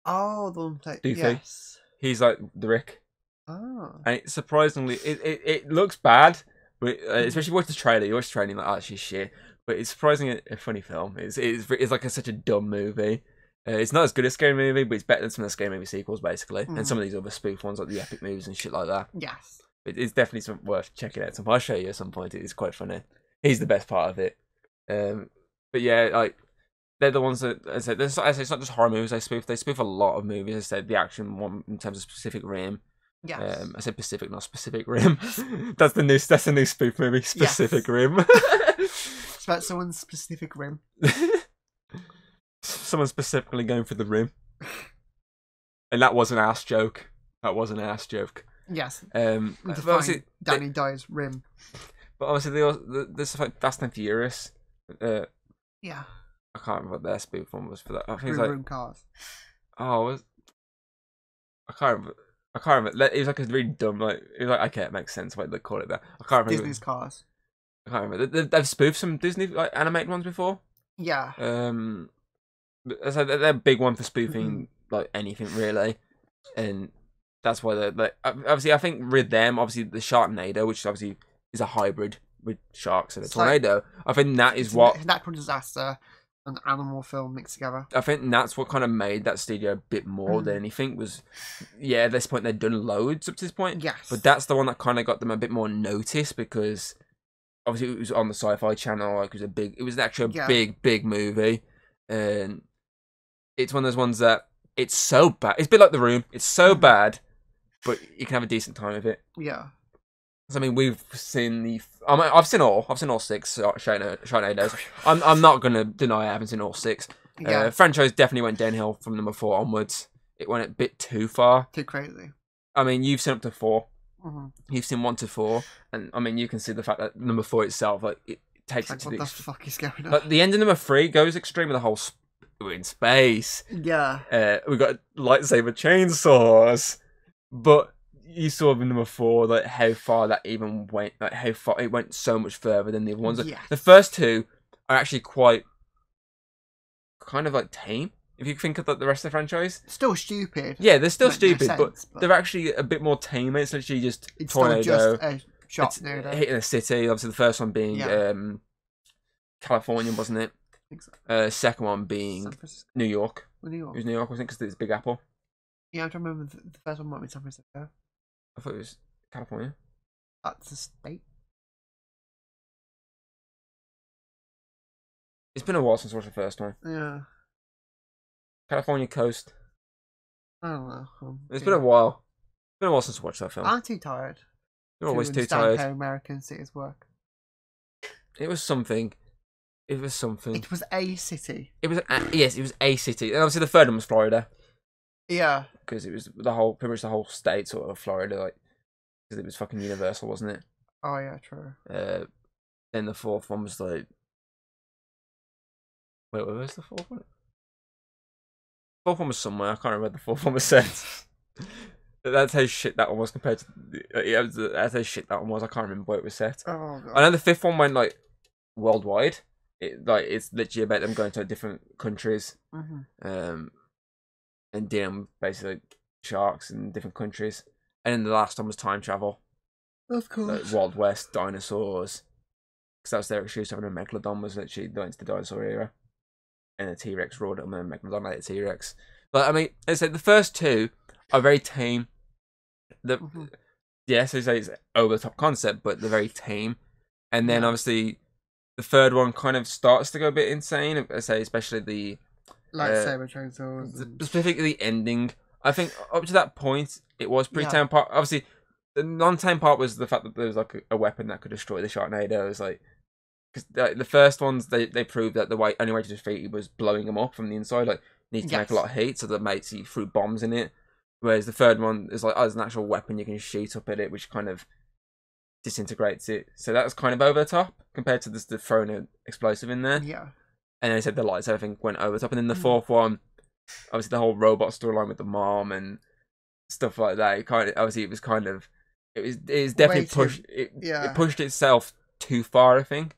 Oh, the one Doofy. Yes. He's like the Rick. Oh. And it surprisingly, it looks bad, but especially watch the trailer. You watch the trailer, like, oh, she's shit. But it's surprisingly a funny film. It's like such a dumb movie. It's not as good as Scary Movie, but it's better than some of the Scary Movie sequels, basically. And some of these other spoof ones, like the Epic Movies and shit like that. Yes. It's definitely something worth checking out. I'll show you at some point. It's quite funny. He's the best part of it. But yeah, like they're the ones that I said. It's not just horror movies they spoof. They spoof a lot of movies. I said the action one in terms of Pacific Rim. Yes. I said Pacific, not Specific Rim. That's the new spoof movie. Specific Rim. It's about someone's specific rim. Someone specifically going for the rim. And that was an ass joke. Yes. Obviously, Danny Dyer's rim. But obviously, there's like Fast and Furious. Yeah. I can't remember what their spoof one was for that. I think Room, it's like room cars. I can't remember. I can't remember. It was like a really dumb, like it was like okay, it makes sense why they call it that. I can't remember. Disney's Cars. I can't remember. They've spoofed some Disney like animated ones before. Yeah. So they're a big one for spoofing like anything really, and that's why they're like obviously I think with them obviously the Sharknado, which obviously is a hybrid with sharks and a tornado. Like, I think that is what natural disaster and animal film mixed together. I think that's what kind of made that studio a bit more than anything was. Yeah, at this point they'd done loads up to this point. Yes, but that's the one that kind of got them a bit more notice because obviously it was on the Sci-Fi Channel. Like it was actually a big movie, and it's one of those ones that it's so bad. It's a bit like The Room. It's so bad, but you can have a decent time with it. Yeah. I mean, we've seen I've seen all 6 Sharknadoes. I'm not gonna deny I haven't seen all 6. Yeah. Franchise definitely went downhill from number 4 onwards. It went a bit too far. Too crazy. I mean, you've seen up to 4. Mm-hmm. You've seen 1 to 4, and I mean, you can see the fact that number 4 itself, like, it takes it to what the fuck is going on? Like, the end of number 3 goes extreme with the whole. We're in space. Yeah. We got lightsaber chainsaws, but. You saw in number 4 like how far that even went, like how far it went so much further than the other ones. Like, the first 2 are actually quite kind of like tame. If you think of like, the rest of the franchise, still stupid. Yeah, they're still stupid, no sense, but they're actually a bit more tame. It's literally just it's tornado, still just a Sharknado hitting a city. Obviously, the first one being California, wasn't it? I think so. Second one being New York. New York. It was New York, wasn't it? Because it's Big Apple. Yeah, I'm trying to remember the first one might be San Francisco. I thought it was California. That's a state. It's been a while since I watched the first one. Yeah. California coast. I don't know. It's been a while. It's been a while since I watched that film. I'm too tired. You're always too tired. How American cities work. It was something. It was something. It was a city. It was yes, it was a city, and obviously the third one was Florida. Yeah. Because it was pretty much the whole state sort of Florida, like, because it was fucking universal, wasn't it? Oh yeah, true. Then the fourth one was like, wait, where was the fourth one? Fourth one was somewhere. I can't remember what the fourth one was set. That's how shit that one was compared to. That's how shit that one was. I can't remember where it was set. Oh god. I know the fifth one went like worldwide. It's literally about them going to different countries. Mm-hmm. And dealing with basically sharks in different countries. And then the last one was time travel. Of course. Like Wild West, dinosaurs. Because that was their excuse. Having a Megalodon was literally went to the dinosaur era. And a T-Rex roared at them and Megalodon ate a T-Rex. But I mean, as I said, the first 2 are very tame. Yes, I say it's over the top concept, but they're very tame. And then obviously the third one kind of starts to go a bit insane. I say especially the lightsaber chainsaws. Specifically the ending. I think up to that point it was pretty tame part. Obviously the non-tame part was the fact that there was like a weapon that could destroy the Sharknado. It was like, because the first ones they proved that the only way to defeat it was blowing them up from the inside. Like, you need to make a lot of heat, so the mates he threw bombs in it. Whereas the third one is like, there's an actual weapon you can shoot up at it, which kind of disintegrates it. So that was kind of over the top compared to the throwing an explosive in there. Yeah. And they said the lights, everything went over the top. And then the fourth one, obviously the whole robot storyline with the mom and stuff like that. It was definitely pushed. It pushed itself too far, I think.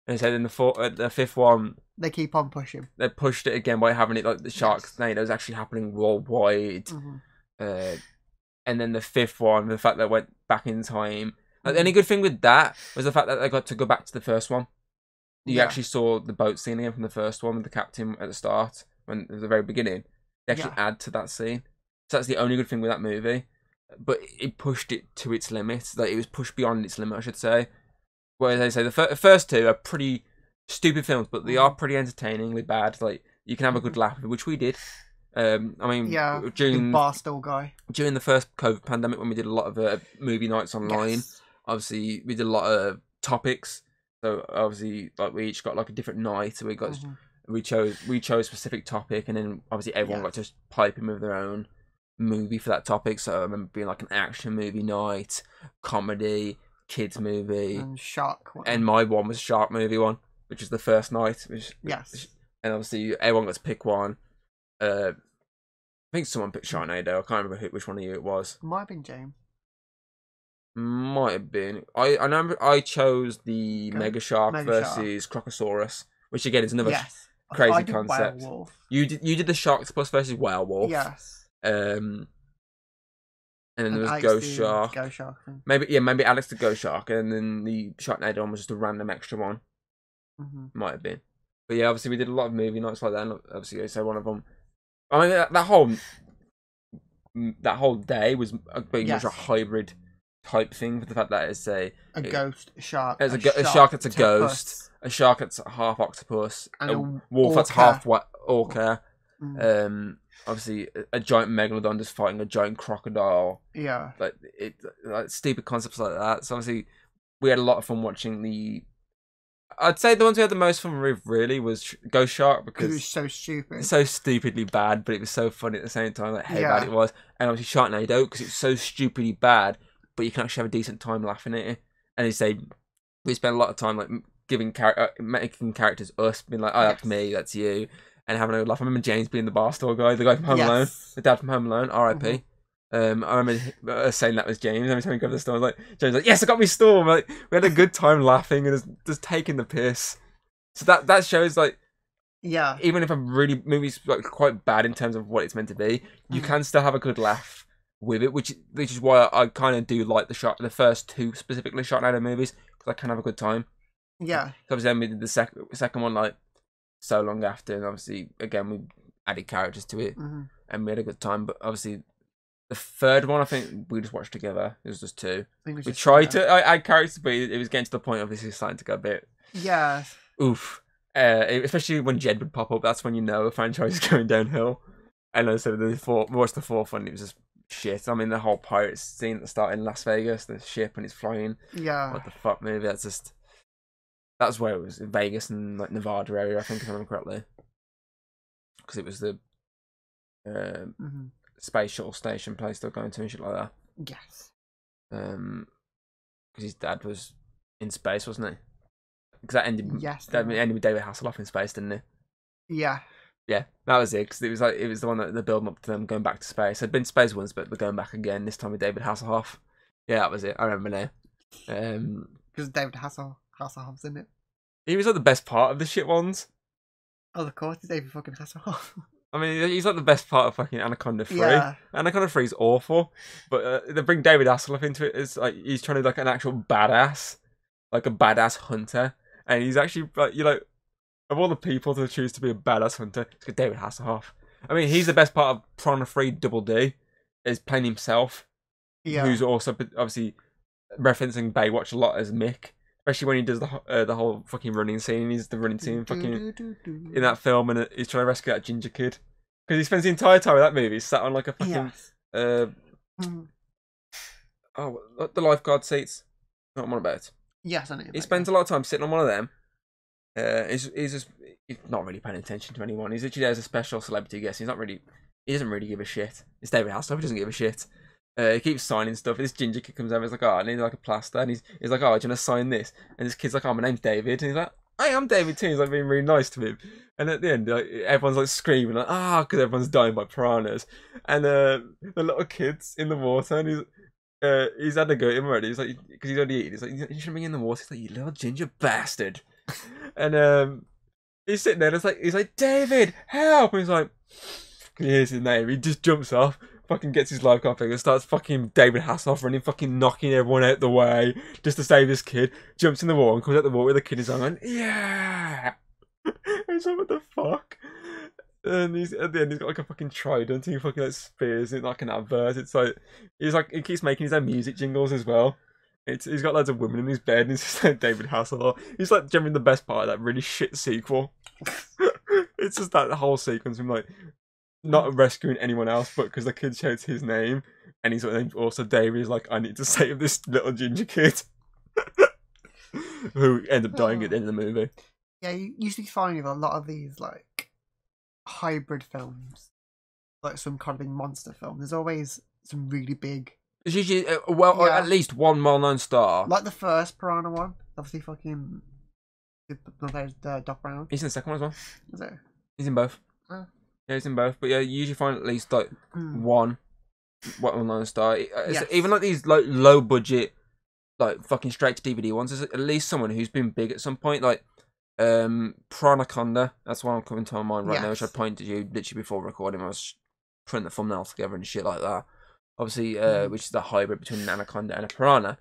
And they said in the fifth one, they keep on pushing. They pushed it again by having it like the Sharknado was actually happening worldwide. And then the fifth one, the fact that it went back in time. Like, the only good thing with that was the fact that they got to go back to the first one. You actually saw the boat scene again from the first one with the captain at the start, when at the very beginning. They actually add to that scene. So that's the only good thing with that movie. But it pushed it to its limits. Like, it was pushed beyond its limit, I should say. Whereas they say the first 2 are pretty stupid films, but they are pretty entertainingly bad. Like, you can have a good laugh, which we did. I mean, during Barstool guy. During the first COVID pandemic, when we did a lot of movie nights online, obviously we did a lot of topics. So obviously, like, we each got like a different night. So we got we chose a specific topic, and then obviously everyone got to pipe in with their own movie for that topic. So I remember being like an action movie night, comedy, kids movie, and shark one. And my one was shark movie one, which is the first night. And obviously everyone got to pick one. I think someone picked Sharknado. I can't remember which one of you it was. Might have been James. Might have been. I remember I chose the Go. Mega Shark Mega versus Crocosaurus, which again is another Yes. crazy I did concept. Werewolf. You did the Sharktopus versus Werewolf. Yes. And then there was Alex Ghost did Shark. Ghost Shark thing. Maybe Alex the Ghost Shark, and then the Sharknado one was just a random extra one. Might have been. But yeah, obviously we did a lot of movie nights like that. And obviously, so one of them. I mean, that whole day was pretty much a hybrid type thing for the fact that it's a ghost shark. It's a shark that's a ghost, a shark that's half octopus, and a wolf that's half orca. Obviously a giant megalodon just fighting a giant crocodile. Yeah. Like stupid concepts like that. So obviously we had a lot of fun watching the. I'd say the ones we had the most fun with really was Ghost Shark because it was so stupid, so stupidly bad, but it was so funny at the same time. Like how bad it was, and obviously Sharknado because it's so stupidly bad, but you can actually have a decent time laughing at it. And they say we spent a lot of time like making characters us, being like, oh, that's me, that's you, and having a laugh. I remember James being the bar store guy, the guy from Home Alone, the dad from Home Alone, R.I.P. I remember saying that was James. Every time we go to the store, I was like, James was like, yes, I got me store. Like, we had a good time laughing and just taking the piss. So that shows like, even if a movie's like quite bad in terms of what it's meant to be, you can still have a good laugh with it, which is why I kind of do like the first two specifically Sharknado movies because I can have a good time. Yeah. So obviously then we did the second one like so long after, and obviously again we added characters to it and we had a good time. But obviously the third one I think we just watched together. It was just two. We tried to add characters, but it was getting to the point of this is starting to go a bit. Yeah. Oof. Especially when Jed would pop up, that's when you know a franchise is going downhill. And I said we watched the fourth one, it was just shit. I mean, the whole pirates scene at the start in Las Vegas, the ship and it's flying. Yeah. What the fuck movie? That's where it was, in Vegas and like Nevada area, I think, if I remember correctly. Because it was the space shuttle station place they were going to and shit like that. Yes. Because his dad was in space, wasn't he? Because that ended. That ended with David Hasselhoff in space, didn't it? Yeah. Yeah, that was it. Because it was the one that they're building up to them going back to space. They'd been to space once, but they're going back again. This time with David Hasselhoff. Yeah, that was it. I remember now. Because David Hasselhoff's in it. He was like the best part of the shit ones. Oh, of course, it's David fucking Hasselhoff. I mean, he's like the best part of fucking Anaconda 3. Yeah. Anaconda 3 is awful, but they bring David Hasselhoff into it as like he's trying to be like an actual badass, like a badass hunter, and he's actually like of all the people to choose to be a badass hunter, it's got David Hasselhoff. I mean, he's the best part of Piranha 3 Double D, is playing himself, who's also obviously referencing Baywatch a lot as Mick. Especially when he does the whole fucking running scene. He's the running scene fucking in that film, and he's trying to rescue that ginger kid. Because he spends the entire time of that movie sat on like a fucking the lifeguard seats. Not one about. Yes, I know. He spends a lot of time sitting on one of them. He's not really paying attention to anyone. He's literally there as a special celebrity guest. He doesn't really give a shit. It's David Hasselhoff. He doesn't give a shit. He keeps signing stuff. This ginger kid comes over. He's like, "Oh, I need like a plaster." And he's like, "Oh, do you want to sign this?" And this kid's like, "Oh, my name's David." And he's like, "Hey, I'm David too." He's like being really nice to him. And at the end, like, everyone's like screaming, like, because everyone's dying by piranhas. And the little kid's in the water, and he's had to go at him already. He's like, because he's already eaten. He's like, "You shouldn't be in the water." He's like, "You little ginger bastard." And he's sitting there. And he's like, "David, help!" And he's like, he hears his name. He just jumps off. Fucking gets his lifeguard thing and starts fucking David Hasselhoff running, fucking knocking everyone out the way just to save his kid. Jumps in the water and comes out the water with the kid in his arm and yeah. He's like, what the fuck? And at the end he's got like a fucking trident and he fucking like spears it like an advert. It's like he keeps making his own music jingles as well. He's got loads of women in his bed and it's just like David Hasselhoff. He's like generally the best part of that really shit sequel. It's just that whole sequence from like not rescuing anyone else, but because the kid shouts his name, and he's also David is like, I need to save this little ginger kid, who ended up dying at the end of the movie. Yeah, you usually find with a lot of these like hybrid films, like some kind of big monster film. There's always some really big. There's usually at least one well-known star. Like the first Piranha one, obviously fucking Doc Brown. He's in the second one as well. Is it? He's in both. Yeah, he's in both. But yeah, you usually find at least like one well-known star. Yes. Even like these like low budget, like fucking straight to DVD ones. There's at least someone who's been big at some point. Like Pranaconda. That's what I'm coming to my mind right now, which I pointed you literally before recording. I was putting the thumbnail together and shit like that. Obviously, which is the hybrid between an anaconda and a piranha.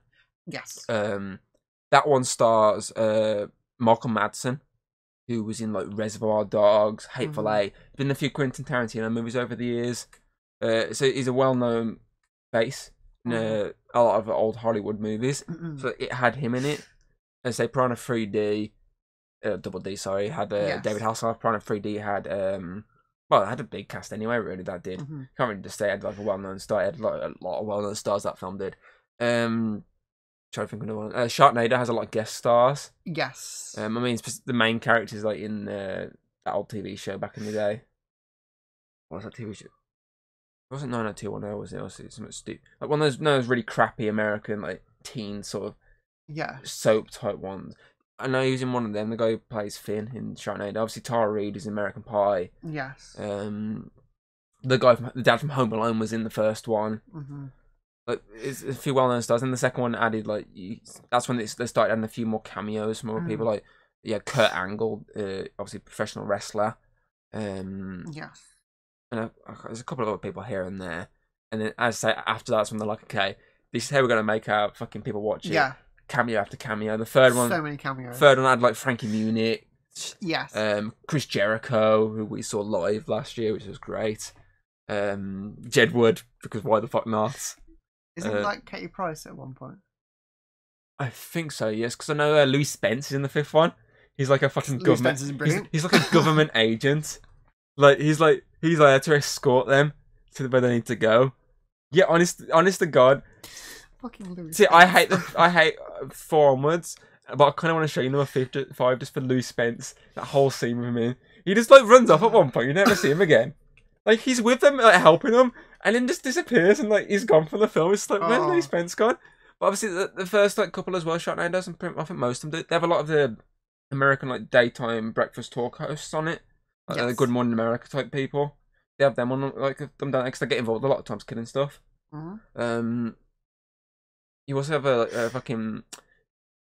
Yes. That one stars Michael Madsen, who was in like Reservoir Dogs, Hateful Eight. Been in a few Quentin Tarantino movies over the years. So he's a well-known face in a lot of old Hollywood movies. So it had him in it. Let's say Piranha 3D, Double D, sorry, had David Hasselhoff. Piranha 3D had well, it had a big cast anyway. Really, that did. Can't really just say it had like a well-known star. It had like a lot of well-known stars that film did. Trying to think of another one. Sharknado has a lot of guest stars. Yes. I mean, the main characters like in that old TV show back in the day. What was that TV show? It wasn't 90210, was it? Or something stupid. Like one of those really crappy American like teen sort of soap type ones. I know he was in one of them. The guy who plays Finn in Sharknado. Obviously, Tara Reid is in American Pie. Yes. The dad from Home Alone was in the first one. Like, it's a few well-known stars. And the second one added like that's when they started adding a few more cameos from other people. Like Kurt Angle, obviously professional wrestler. Yes. And there's a couple of other people here and there. And then, as I say, after that's when they're like, okay, this is how we're gonna make our fucking people watch it. Yeah. Cameo after cameo. The third one, so many cameos. Third one had like Frankie Muniz. Yes. Chris Jericho, who we saw live last year, which was great. Jedward, because why the fuck not? Isn't like Katie Price at one point? I think so, yes, because I know Louis Spence is in the fifth one. He's like a fucking government. He's like a government agent. Like he's there to escort them to where they need to go. Yeah, honest to God. Fucking Louis. See, I hate 4 onwards, but I kind of want to show you number 5 just for Louis Spence. That whole scene with him in. He just like runs off at one point. You never see him again. Like he's with them, like helping them, and then just disappears and like he's gone from the film. It's like where's Louis Spence gone? But obviously the first like couple as well, Sharknado, and I think most of them do. They have a lot of the American like daytime breakfast talk hosts on it, like the Good Morning America type people. They have them on like them down because they get involved a lot of times killing stuff. You also have a fucking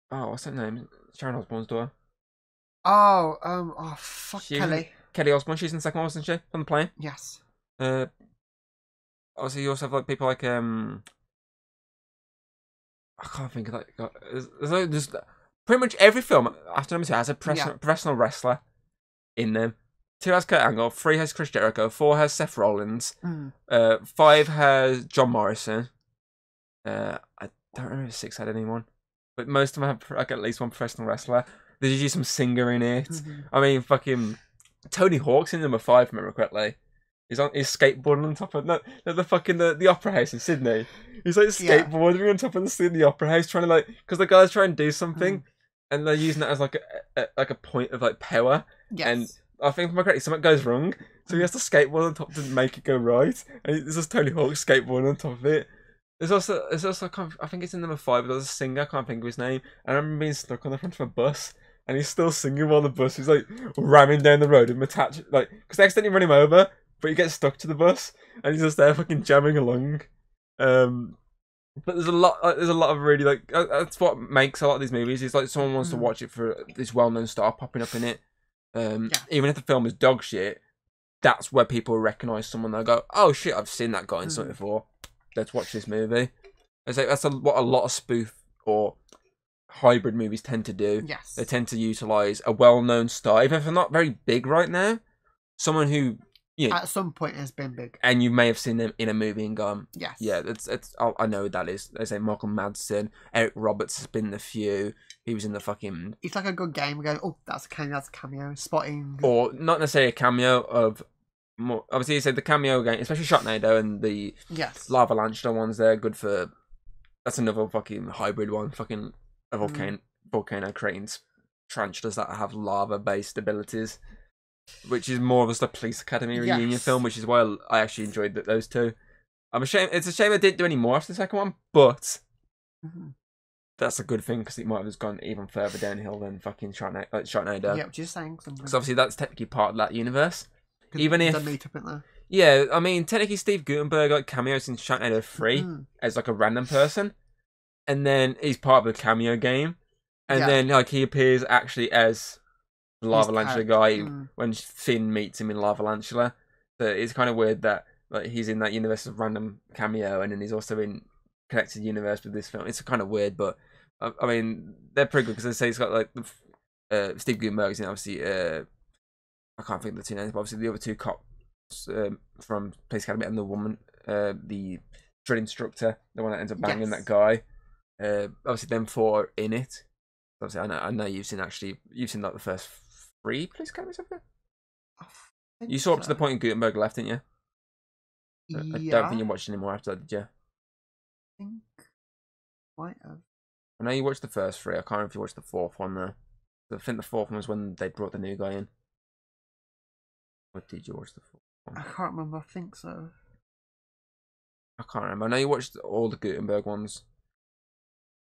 what's her name? Sharon Osbourne's daughter. Fuck Kelly. Kelly Osbourne. She's in the second one, wasn't she? On the plane. Yes. Obviously, you also have like people like I can't think of like there's pretty much every film after number 2 has a professional wrestler in them. 2 has Kurt Angle, 3 has Chris Jericho, 4 has Seth Rollins, 5 has John Morrison. I don't remember if 6 had anyone, but most of them have like at least one professional wrestler. There's usually some singer in it. I mean, fucking Tony Hawk's in number 5, if I remember correctly. He's skateboarding on top of the opera house in Sydney. He's like skateboarding on top of the opera house, trying to like because the guys try and do something, and they're using that as like a point of like power. Yes. And I think if I'm correct, something goes wrong, so he has to skateboard on top to make it go right. And there's just Tony Hawk skateboarding on top of it. There's also I think it's in number 5. But there's a singer, I can't think of his name. And I remember being stuck on the front of a bus, and he's still singing while the bus is like ramming down the road and attached like because they accidentally run him over. But he gets stuck to the bus, and he's just there fucking jamming along. But there's a lot of really like that's what makes a lot of these movies. It's like someone wants to watch it for this well-known star popping up in it. Even if the film is dog shit, that's where people recognise someone. They'll go, "Oh shit, I've seen that guy in something before. Let's watch this movie." It's like what a lot of spoof or hybrid movies tend to do. Yes, they tend to utilise a well-known star, even if they're not very big right now. Someone who at some point has been big, and you may have seen them in a movie and gone, yes, yeah, it's. I know who that is. They say Michael Madsen, Eric Roberts has been in a few. He was in the fucking. It's like a good game. We go, oh, that's a cameo, spotting, or not necessarily a cameo of. More obviously, you said the cameo game, especially Sharknado and the Lava Lancer ones. They're good for. That's another fucking hybrid one. Fucking a volcano creating tarantulas that have lava-based abilities. Which is more of just a police academy reunion film, which is why I actually enjoyed those 2. I'm ashamed. It's a shame I didn't do any more after the second one, but that's a good thing because it might have just gone even further downhill than fucking Sharknado. Yeah, just saying something. Because obviously that's technically part of that universe. even if the meetup in there. yeah, I mean technically Steve Guttenberg like cameos in Sharknado 3 as like a random person, and then he's part of the cameo game, and then like he appears actually as the Lavalantula guy when Finn meets him in Lavalantula. So it's kind of weird that like he's in that universe of random cameo, and then he's also in connected universe with this film. It's kind of weird, but I mean they're pretty good because they say he's got like Steve Guttenberg's in obviously I can't think of the two names, but obviously the other two cops from Police Academy and the woman, the drill instructor, the one that ends up banging that guy. Obviously them four are in it. Obviously I know you've seen like the first 3 Police Academies, haven't you? You saw up to the point Gutenberg left, didn't you? I don't think you watched anymore after that, did you? I think might have. I know you watched the first 3. I can't remember if you watched the 4th one though. I think the 4th one was when they brought the new guy in. Or did you watch the 4th one? I can't remember. I think so. I can't remember. I know you watched all the Gutenberg ones.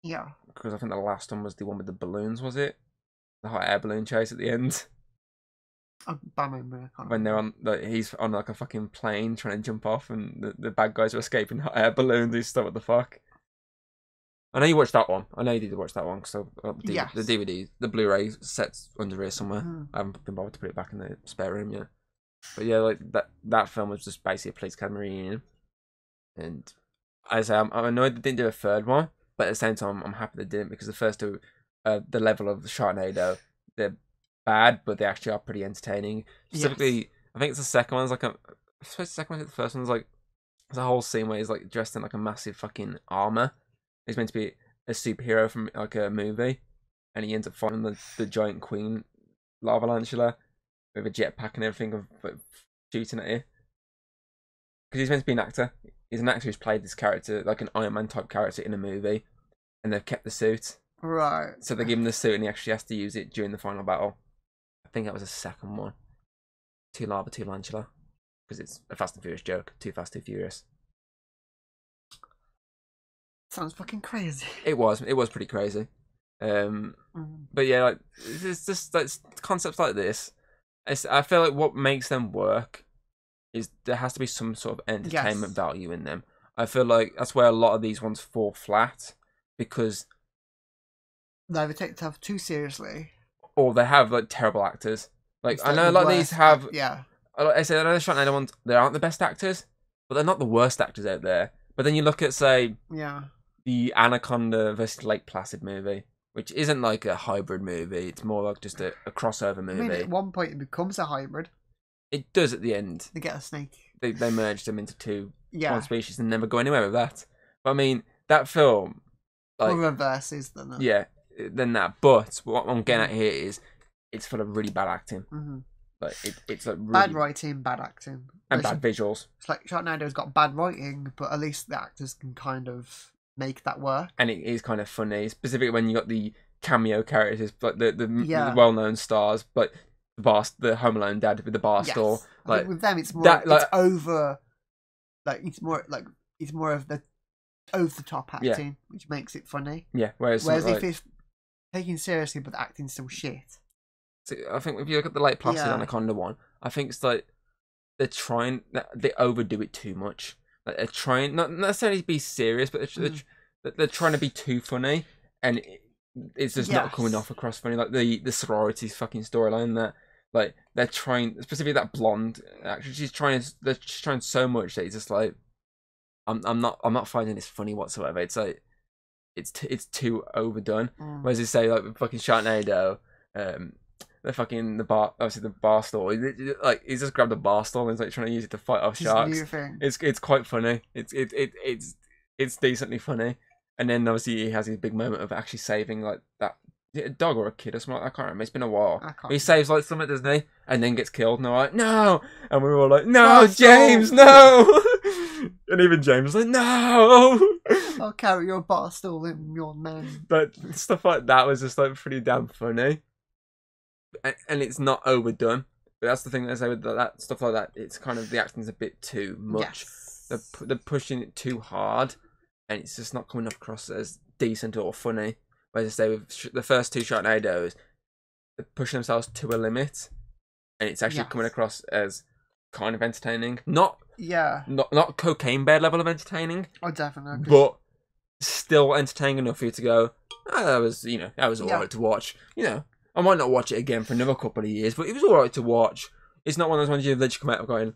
Yeah. Because I think the last one was the one with the balloons, was it? The hot air balloon chase at the end. When they're on, like, he's on like a fucking plane trying to jump off, and the bad guys are escaping hot air balloons. He's stuff. What the fuck? I know you watched that one. I know you did watch that one because the DVD, the Blu-ray set's under here somewhere. I haven't been bothered to put it back in the spare room yet. But yeah, like that film was just basically a Police Academy reunion, and I say I'm annoyed they didn't do a 3rd one, but at the same time I'm happy they didn't because the first 2, the level of the Sharknado, they're bad, but they actually are pretty entertaining. Specifically, I think it's the second one's like I suppose the second one, the first one's like there's a whole scene where he's like dressed in like a massive fucking armor. He's meant to be a superhero from like a movie, and he ends up fighting the giant queen Lavalantula with a jetpack and everything, of shooting at you. Because he's meant to be an actor. He's an actor who's played this character, like an Iron Man type character in a movie, and they've kept the suit. Right. So they give him the suit, and he actually has to use it during the final battle. I think that was the second one. Too Lava, Too Lantula. Because it's a Fast and Furious joke. Too Fast, Too Furious. Sounds fucking crazy. It was pretty crazy. But yeah, like it's just like concepts like this. I feel like what makes them work is there has to be some sort of entertainment value in them. I feel like that's where a lot of these ones fall flat because they either take themselves too seriously, or they have like terrible actors. Like I know a lot of these have. Like I said, I know the Sharknado ones. They aren't the best actors, but they're not the worst actors out there. But then you look at say the Anaconda versus Lake Placid movie, which isn't like a hybrid movie. It's more like just a crossover movie. I mean, at one point it becomes a hybrid. It does at the end. They get a snake. They merge them into one species and never go anywhere with that. But I mean, that film... like, more reverses than that. Yeah, than that. But what I'm getting at here is it's full of really bad acting. Like it's like really... bad writing, bad acting. And bad visuals. It's like Sharknado's got bad writing, but at least the actors can kind of make that work. And it is kind of funny, specifically when you got the cameo characters, like the well-known stars, like the Home Alone dad with the bar store. Like with them, it's more that, like, it's over. Like it's more of the over the top acting, which makes it funny. Yeah. Whereas if it's taken seriously but the acting's still shit. So I think if you look at the Lake Placid Anaconda one, I think it's like they overdo it too much. Like they're trying not necessarily to be serious, but they're trying to be too funny, and it's just not coming off across funny. Like the sororities fucking storyline that like they're trying, specifically that blonde. Actually, they're trying so much that it's just like I'm not finding this funny whatsoever. It's like it's too overdone. Whereas you say like with fucking Sharknado, the bar store. Like he's just grabbed a bar stool and he's like trying to use it to fight off sharks. It's quite funny. It's decently funny. And then obviously he has his big moment of actually saving like that a dog or a kid or something. I can't remember. It's been a while. He saves like something, doesn't he? And then gets killed. And they're like, no. And we were all like, no, James, no. And even James was like, no. I'll carry your bar stool in your name. But stuff like that was just like pretty damn funny. And it's not overdone. But that's the thing that I say with that stuff like that. It's kind of the acting's a bit too much. They're pushing it too hard, and it's just not coming across as decent or funny. Whereas I say with the first 2 Sharknadoes, they're pushing themselves to a limit, and it's actually coming across as kind of entertaining. Not Yeah. not Cocaine Bear level of entertaining, Oh, definitely. but still entertaining enough for you to go, oh, that was Yeah. alright to watch. I might not watch it again for another couple of years, but it was alright to watch. It's not one of those ones you literally come out of going,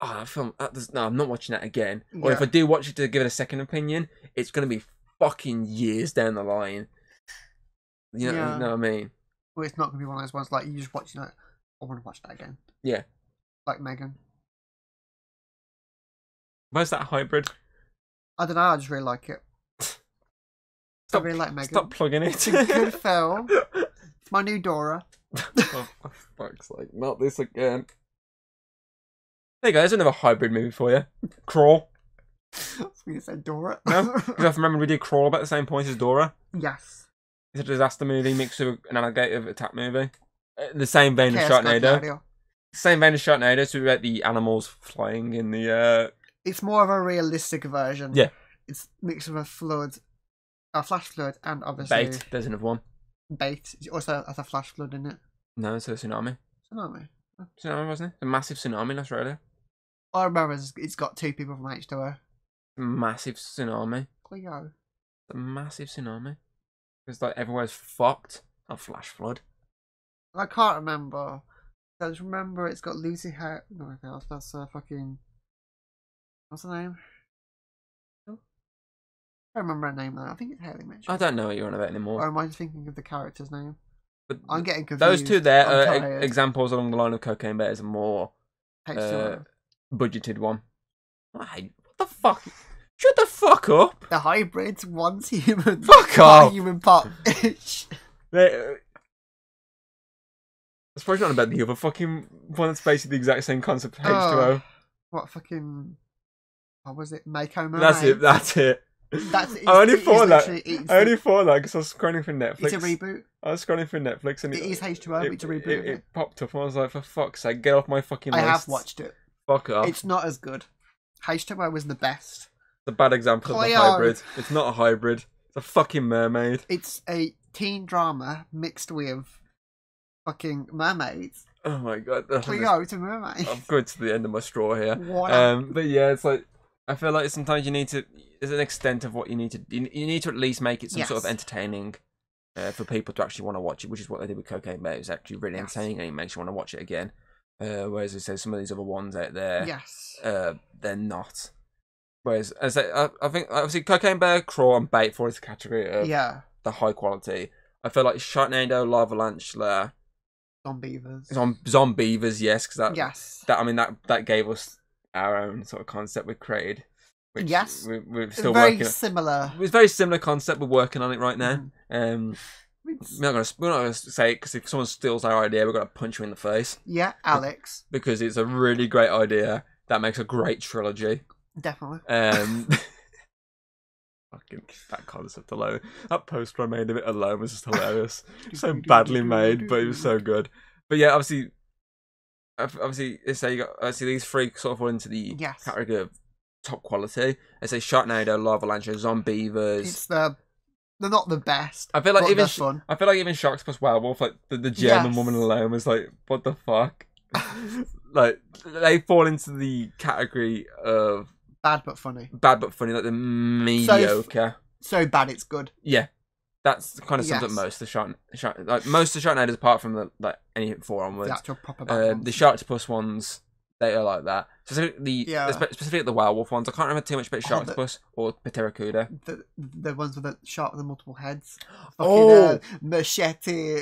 oh, that film, no, I'm not watching that again. Or if I do watch it to give it a second opinion, it's going to be fucking years down the line. You know what I mean? Well, it's not going to be one of those ones like you just watching it. I want to watch that again. Yeah. Like Megan. Where's that hybrid? I don't know, I just really like it. I really like Megan. Stop plugging it. It's a good film. It's my new Dora. Oh, for fuck's sake, not this again. There you go, there's another hybrid movie for you. Crawl. You said Dora. No? Because I remember we did Crawl about the same point as Dora. Yes. It's a disaster movie mixed with an alligator attack movie. The same vein as Chaos Sharknado. Same vein as Sharknado, so we about the animals flying in the... It's more of a realistic version. Yeah. It's mixed with a flash flood, and obviously... Bait, there's another one. Bait. It also has a flash flood in it. No, it's a tsunami. Tsunami? Tsunami, wasn't it? A massive tsunami in Australia. I remember it's got 2 people from H2O. Massive tsunami. Cleo. A massive tsunami. Because like everywhere's fucked. A flash flood. I can't remember. I just remember it's got Lucy Hair. No, anything else. That's fucking. What's her name? I don't remember her name now. I think it's Haley Mitchell. I don't know what you're on about anymore. Or am I just thinking of the character's name? But I'm getting confused. those two there I'm are tired. examples along the line of Cocaine Bear is a more H2O. budgeted one. What the fuck? Shut the fuck up! The hybrids, one's human. Fuck off! Human part. That's probably not about the other fucking one that's basically the exact same concept as H2O. What fucking... What was it? Mako Mermaid? That's it. That's it. I only thought that because I was scrolling through Netflix. It's a reboot. I was scrolling through Netflix and it is H2O, it's a reboot. It popped up and I was like, for fuck's sake, get off my fucking list. I have watched it. Fuck off. It's not as good. H2O was the best. It's a bad example of a hybrid. It's not a hybrid. It's a fucking mermaid. It's a teen drama mixed with fucking mermaids. Oh my god. Cleo to mermaid. I'm going to the end of my straw here. What? But yeah, it's like, I feel like sometimes you need to, there's an extent of what you need to, you need to at least make it some sort of entertaining for people to actually want to watch it, which is what they did with Cocaine Bear. It's actually really entertaining and it makes you want to watch it again. Whereas I say some of these other ones out there, they're not. Whereas I think obviously Cocaine Bear, Crawl, and Bait fall into the category of the high quality. I feel like Sharknado, Lava Zombievers. Zombievers, yes, because that I mean that gave us our own sort of concept we created. Which we're still very working. Similar. It's a very similar concept. We're working on it right now. We're not gonna say it because if someone steals our idea, we're gonna punch you in the face. Yeah, Alex. Because it's a really great idea that makes a great trilogy. Definitely. Fucking that concept alone. That poster I made of it alone was just hilarious. So badly made, but it was so good. But yeah, obviously, say you got these 3 sort of fall into the category of top quality. I say Sharknado, Lavalanche, Zombievers. They're not the best. I feel like even fun. I feel like even Sharks plus Werewolf, like the German woman alone was like, what the fuck? Like they fall into the category of bad but funny. Like the mediocre. So bad it's good. Yeah, that's kind of sums up most of the like most of the Sharknadoes apart from the any 4 onwards. The actual proper bad the Sharktopus ones, they are like that. Specifically the werewolf ones. I can't remember too much about Sharktopus or Pterocuda. The ones with the shark with the multiple heads. Machete.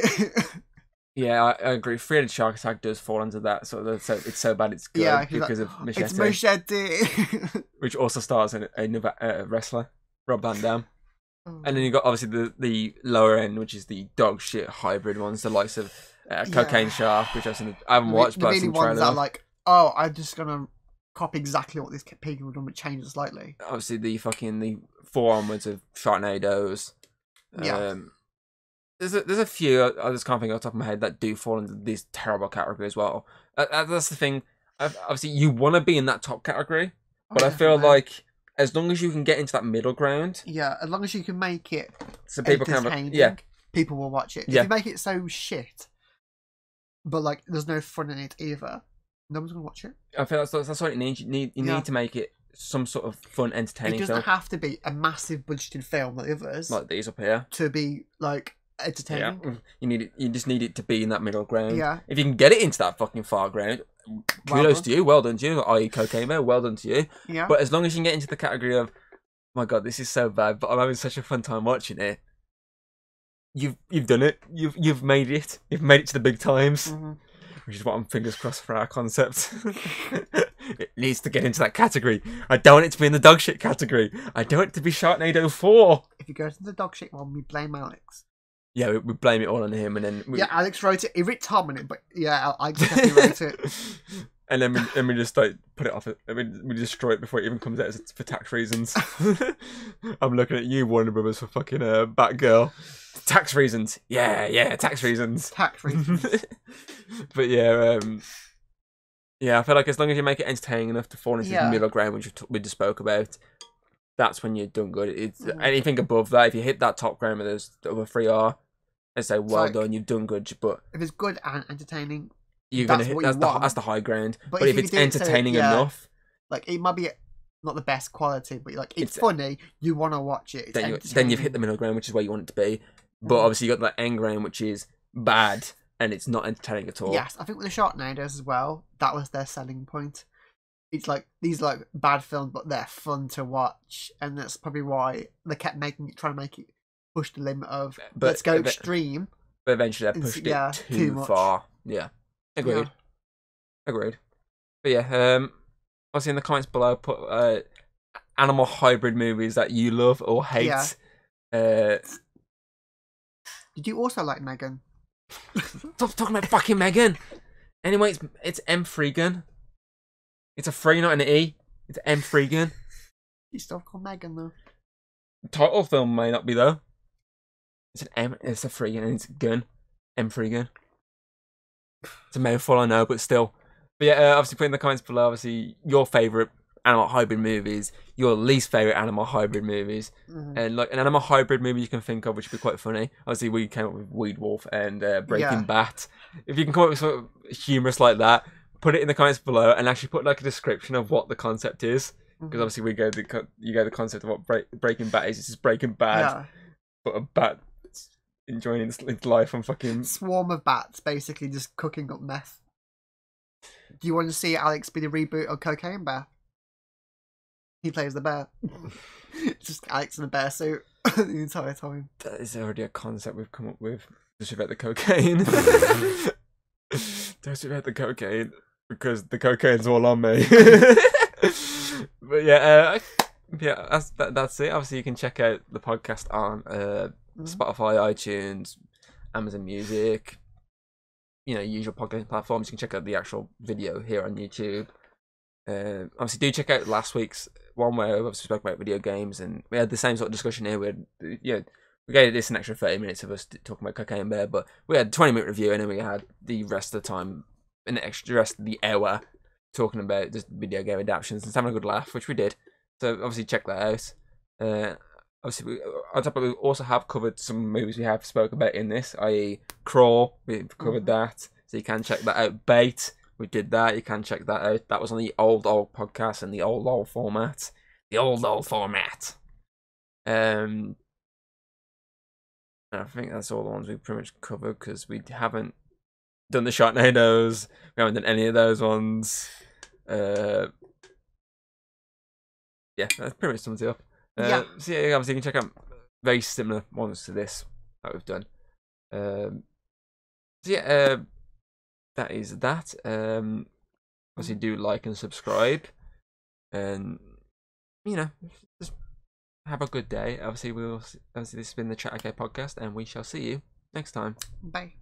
Yeah, I agree. 3-headed shark attack does fall under that. So it's so bad it's good because of Machete. It's Machete. Which also stars another wrestler, Rob Van Dam. And then you got obviously the lower end, which is the dog shit hybrid ones, the likes of Cocaine Shark, which I haven't watched, but I've seen ones that are like, oh, I'm just gonna copy exactly what these people have done, but change it slightly. Obviously, the 4 onwards of Sharknadoes. There's a few I just can't think off the top of my head that do fall into this terrible category as well. That's the thing. Obviously, you want to be in that top category, but I feel like as long as you can get into that middle ground, as long as you can make it so people can people will watch it. If you make it so shit, but like there's no fun in it either, no one's gonna watch it. I feel that's what it needs. You need to make it some sort of fun, entertaining It doesn't film. have to be a massive budgeted film like the others, Like these up here. to be like entertaining. Yeah. You need it. You just need it to be in that middle ground. Yeah. If you can get it into that fucking far ground, kudos to you. Well done to you. I.e. Cocaine Bear. Well done to you. Yeah. But as long as you can get into the category of, oh my god, this is so bad, but I'm having such a fun time watching it. You've done it. You've made it. You've made it to the big times. Mm-hmm. Which is what I'm fingers crossed for our concept. It needs to get into that category. I don't want it to be in the dog shit category. I don't want it to be Sharknado 4. If you go to the dog shit one, we blame Alex. Yeah, we blame it all on him, and then Yeah, Alex wrote it. He wrote Tom in it, but yeah, I definitely wrote it. And then we just like put it off. We destroy it before it even comes out for tax reasons. I'm looking at you, Warner Brothers, for fucking Batgirl. Tax reasons. Yeah, tax reasons. Tax reasons. But yeah, I feel like as long as you make it entertaining enough to fall into the middle ground, which we just spoke about, that's when you're done good. It's anything above that. If you hit that top ground where those other three are, I say well done, you've done good. But if it's good and entertaining, you're gonna hit that's the high ground. But if it's entertaining enough, like it might be not the best quality, but like it's funny, you want to watch it. Then you've hit the middle ground, which is where you want it to be. But obviously you got that end ground, which is bad and it's not entertaining at all. Yes, I think with the Sharknadoes as well, that was their selling point. It's like these like bad films, but they're fun to watch, and that's probably why they kept trying to make it push the limit of let's go extreme. But eventually they pushed it too far. Yeah, agreed. Agreed. But yeah, obviously in the comments below, put animal hybrid movies that you love or hate. Yeah. Did you also like Megan? Stop talking about fucking Megan. Anyway, it's M. Freegan. It's a 3, not an E. It's M. Freegan. You still call Megan though. The title film may not be though. It's an M. It's a Freegan and it's a gun. M. Freegan. It's a mouthful, I know, but still. But yeah, obviously put in the comments below. Obviously your favourite animal hybrid movies, your least favourite animal hybrid movies, and like an animal hybrid movie you can think of which would be quite funny. Obviously we came up with Weed Wolf and Breaking Bat. If you can come up with something humorous like that, put it in the comments below and actually put like a description of what the concept is, because obviously you go the concept of what Breaking Bat is. It's just Breaking Bad, but a bat enjoying its life on fucking swarm of bats basically just cooking up meth. Do you want to see Alex be the reboot of Cocaine Bear? He plays the bear. It's just Alex in a bear suit the entire time. That is already a concept we've come up with. Just about the cocaine. Don't about the cocaine, because the cocaine's all on me. But yeah, that's it. Obviously, you can check out the podcast on Spotify, iTunes, Amazon Music. You know, usual podcast platforms. You can check out the actual video here on YouTube. Obviously, do check out last week's one where we obviously spoke about video games, and we had the same sort of discussion here. We gave this an extra 30 minutes of us talking about Cocaine Bear, but we had a 20-minute review, and then we had the rest of the time, the rest of the hour, talking about just video game adaptations and having a good laugh, which we did. So obviously check that out. Obviously, on top of it, we also have covered some movies we have spoke about in this, i.e. Crawl. We've covered that, so you can check that out. Bait. We did that. You can check that out. That was on the old podcast and the old format. The old format. And I think that's all the ones we've pretty much covered, because we haven't done the Sharknadoes. We haven't done any of those ones. Yeah, that pretty much sums it up. So yeah, obviously you can check out very similar ones to this that we've done. So yeah, that is that. Obviously do like and subscribe, and you know, just have a good day. Obviously this has been the Chat OK podcast, and we shall see you next time. Bye.